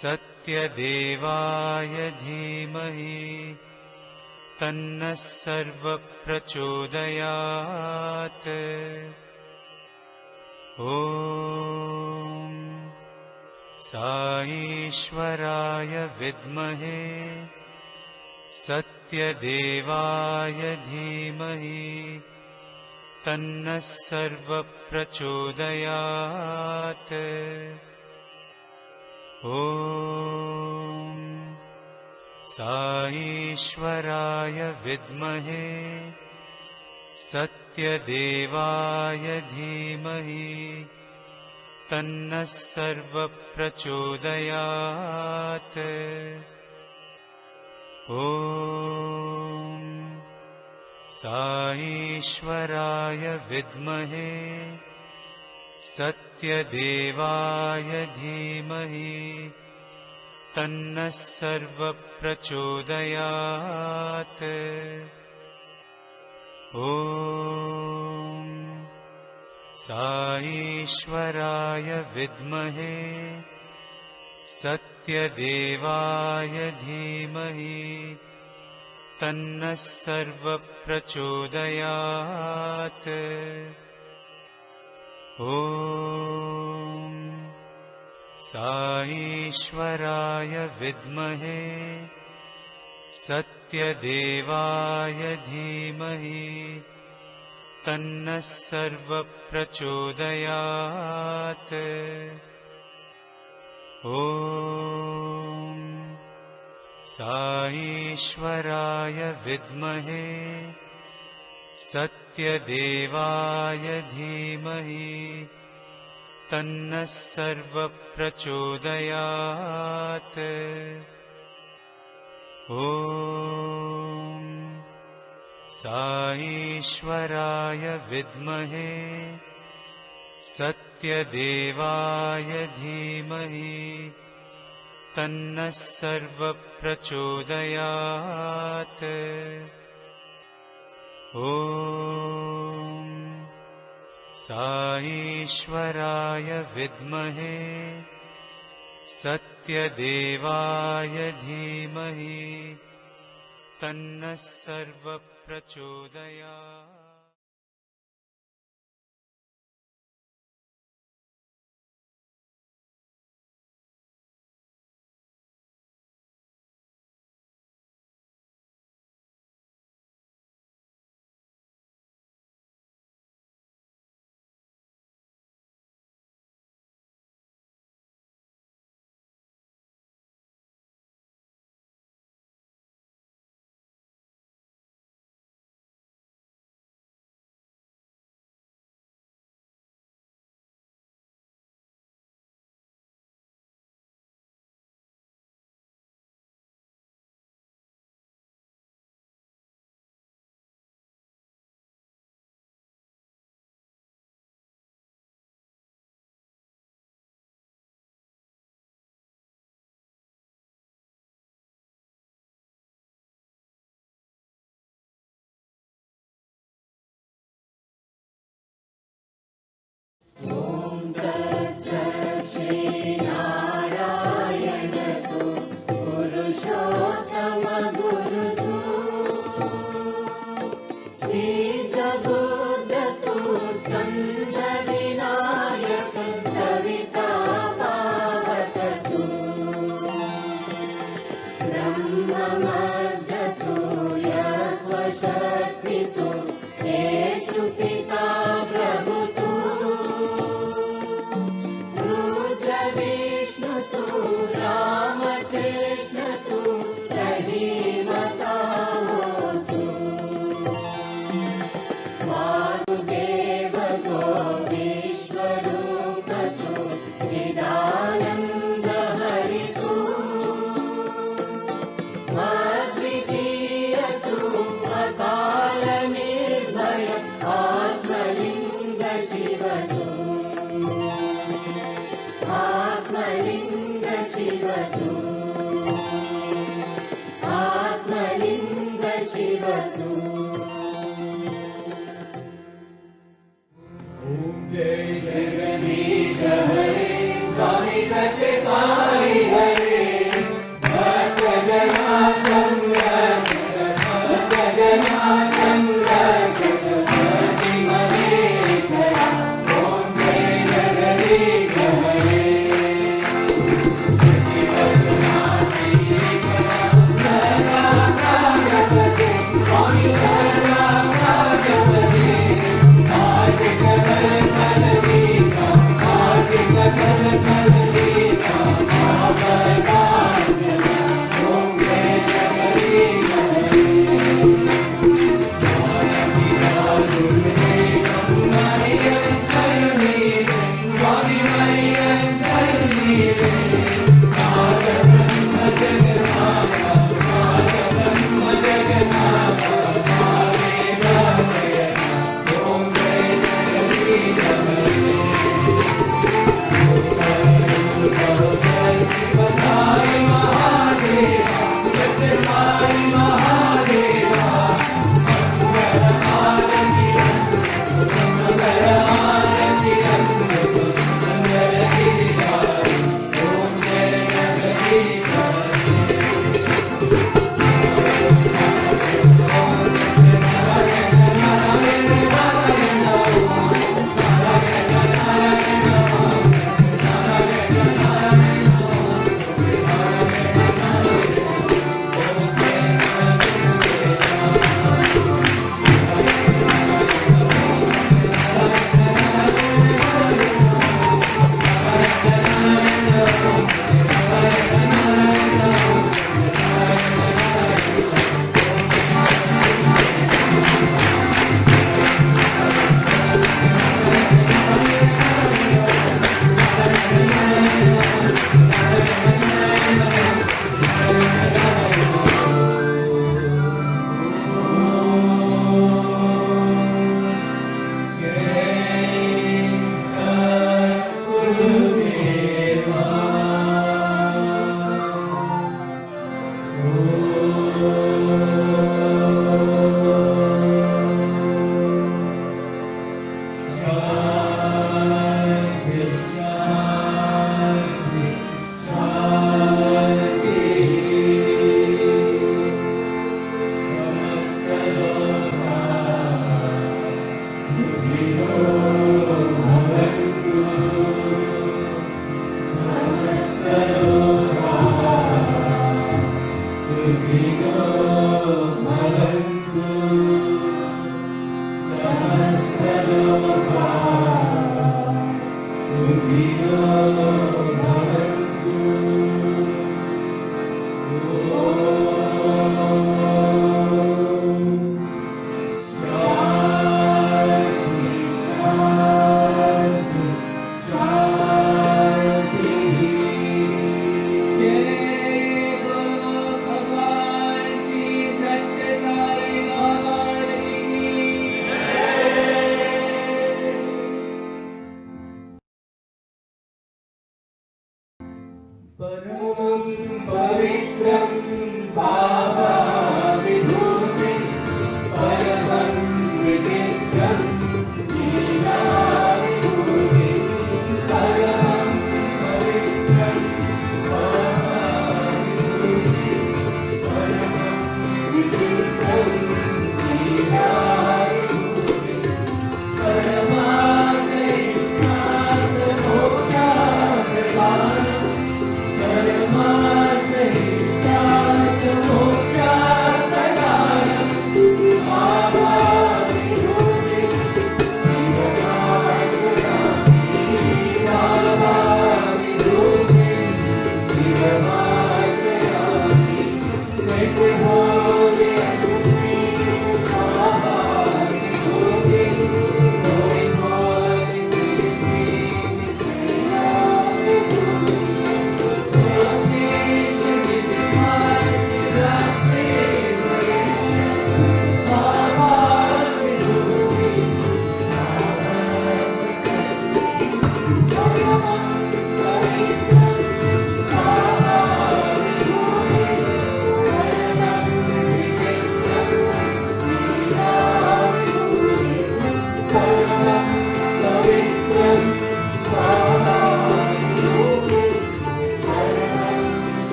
सत्यदेवाय धीमहि तन्नः सर्वप्रचोदयात्। ॐ साईश्वराय विद्महे सत्यदेवाय धीमहि तन्नः सर्वप्रचोदयात्। ॐ साईश्वराय विद्महे सत्यदेवाय धीमहि तन्नः सर्वप्रचोदयात्। ॐ साईश्वराय विद्महे सत्यदेवाय धीमहि तन्नः सर्वप्रचोदयात्। ॐ साईश्वराय विद्महे सत्यदेवाय धीमहि तन्नः सर्वप्रचोदयात्। ॐ साईश्वराय विद्महे सत्यदेवाय धीमहि तन्नः सर्वप्रचोदयात्। ॐ साईश्वराय विद्महे सत्यदेवाय धीमहि तन्नः सर्वप्रचोदयात्। ॐ साईश्वराय विद्महे सत्यदेवाय धीमहि तन्नः सर्वप्रचोदयात्। ॐ साईश्वराय विद्महे सत्यदेवाय धीमहि तन्नः सर्वप्रचोदयात्।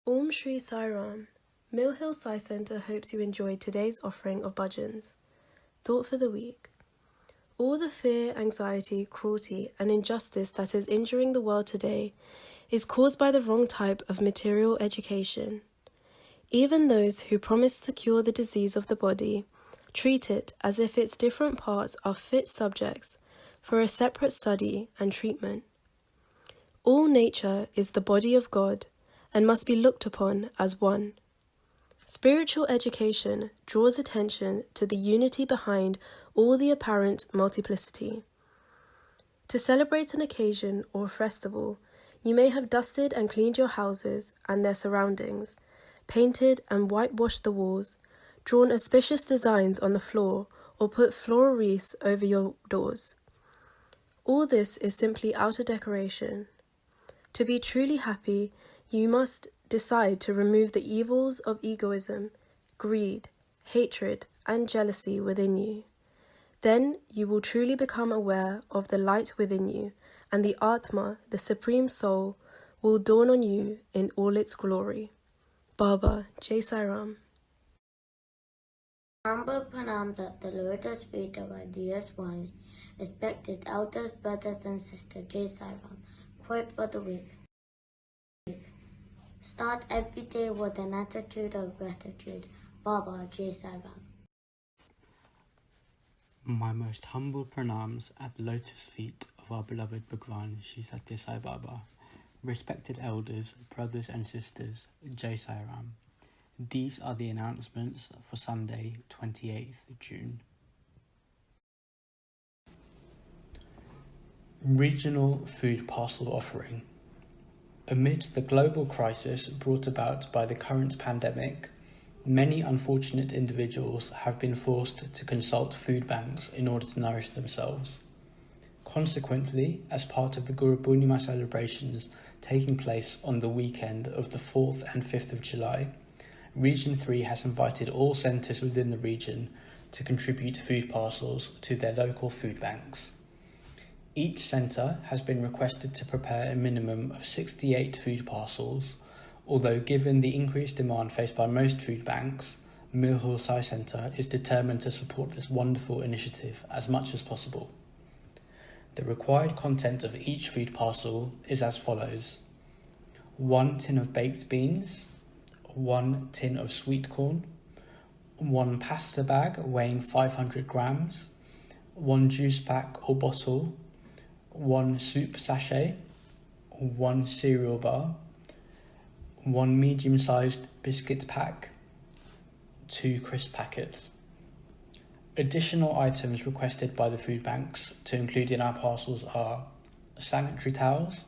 Om Shri Sai Ram. Mill Hill Sai Centre hopes you enjoyed today's offering of bhajans. Thought for the week. All the fear, anxiety, cruelty, and injustice that is injuring the world today is caused by the wrong type of material education. Even those who promise to cure the disease of the body treat it as if its different parts are fit subjects for a separate study and treatment. All nature is the body of God and must be looked upon as one. Spiritual education draws attention to the unity behind all the apparent multiplicity. To celebrate an occasion or festival, you may have dusted and cleaned your houses and their surroundings, painted and whitewashed the walls, drawn auspicious designs on the floor, or put floral wreaths over your doors. All this is simply outer decoration. To be truly happy, you must decide to remove the evils of egoism, greed, hatred, and jealousy within you. Then you will truly become aware of the light within you, and the Atma, the Supreme Soul, will dawn on you in all its glory. Baba, Jai Sai Ram. Humble pranams at the lotus feet of our dearest ones, respected elders, brothers, and sisters. Jai Sai Ram. Quote for the week. Start every day with an attitude of gratitude. Baba, Jai Sai Ram. My most humble pranams at the lotus feet of our beloved Bhagwan Shri Satya Sai Baba. Respected elders, brothers and sisters, Jai Sai Ram. These are the announcements for Sunday, 28th June. Regional Food Parcel Offering. Amid the global crisis brought about by the current pandemic, Many unfortunate individuals have been forced to consult food banks in order to nourish themselves. Consequently, as part of the Guru Purnima celebrations taking place on the weekend of the 4th and 5th of July, Region 3 has invited all centres within the region to contribute food parcels to their local food banks. Each centre has been requested to prepare a minimum of 68 food parcels, although given the increased demand faced by most food banks, Mill Hill Sai Centre is determined to support this wonderful initiative as much as possible. The required content of each food parcel is as follows: 1 tin of baked beans, 1 tin of sweet corn, 1 pasta bag weighing 500 grams, 1 juice pack or bottle, 1 soup sachet, 1 cereal bar, 1 medium-sized biscuit pack, 2 crisp packets. Additional items requested by the food banks to include in our parcels are sanitary towels,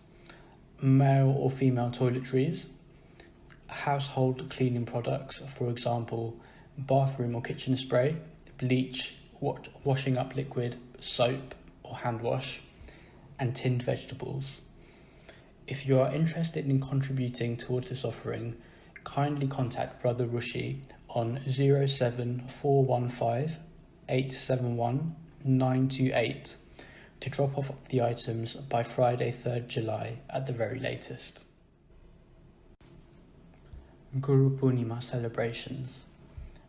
male or female toiletries, household cleaning products, for example, bathroom or kitchen spray, bleach, washing up liquid, soap or hand wash, and tinned vegetables. If you are interested in contributing towards this offering, kindly contact Brother Rushi on 07415 871 928 to drop off the items by Friday 3rd July at the very latest. Guru Purnima celebrations.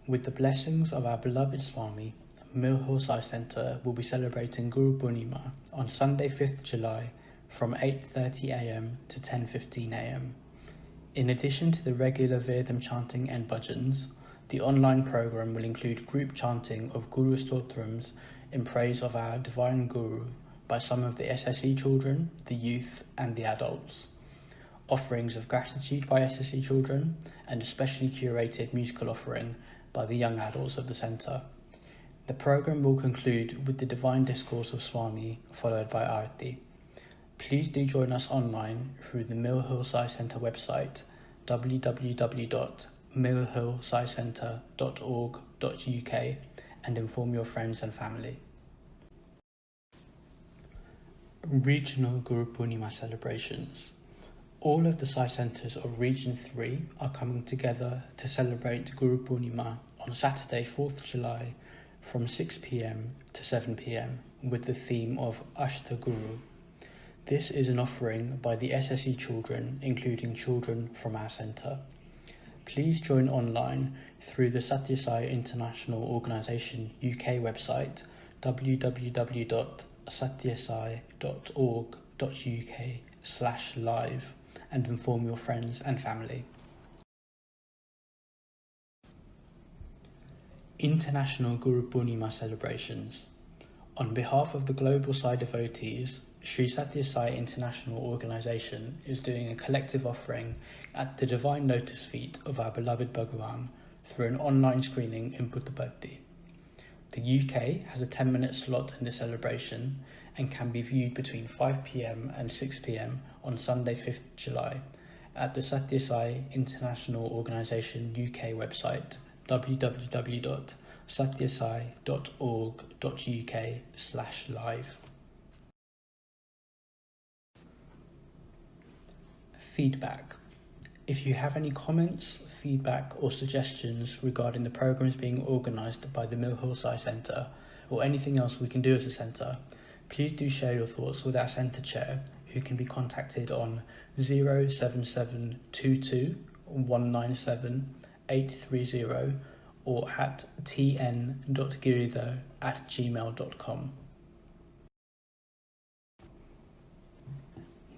With the blessings of our beloved Swami, Mill Hill Sai Centre will be celebrating Guru Purnima on Sunday 5th July from 8:30 am to 10:15 am. In addition to the regular Vedam chanting and bhajans, the online program will include group chanting of Guru Stotrams in praise of our Divine Guru by some of the SSE children, the youth and the adults, offerings of gratitude by SSE children, and a specially curated musical offering by the young adults of the centre. The program will conclude with the Divine Discourse of Swami, followed by Aarti. Please do join us online through the Mill Hill Sai Centre website, www.millhillsaicentre.org.uk, and inform your friends and family. Regional Guru Purnima celebrations. All of the Sai Centres of Region 3 are coming together to celebrate Guru Purnima on Saturday 4th July from 6 p.m. to 7 p.m. with the theme of Ashta Guru. This is an offering by the SSE children, including children from our centre. Please join online through the Satya Sai International Organisation UK website, www.satyasai.org.uk/live, and inform your friends and family. International Guru Purnima celebrations. On behalf of the Global Sai devotees, Sri Satya Sai International Organisation is doing a collective offering at the Divine Lotus Feet of our beloved Bhagavan through an online screening in Puttaparthi. The UK has a 10-minute slot in the celebration and can be viewed between 5 p.m. and 6 p.m. on Sunday 5th July at the Satya Sai International Organisation UK website, www.satyasai.org.uk/live. Feedback. If you have any comments, feedback or suggestions regarding the programmes being organised by the Mill Hill Sai Centre or anything else we can do as a centre, please do share your thoughts with our centre chair, who can be contacted on 07722 197 830 or at tn.giridhar@gmail.com.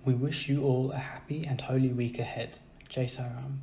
We wish you all a happy and holy week ahead. Jai Sai Ram.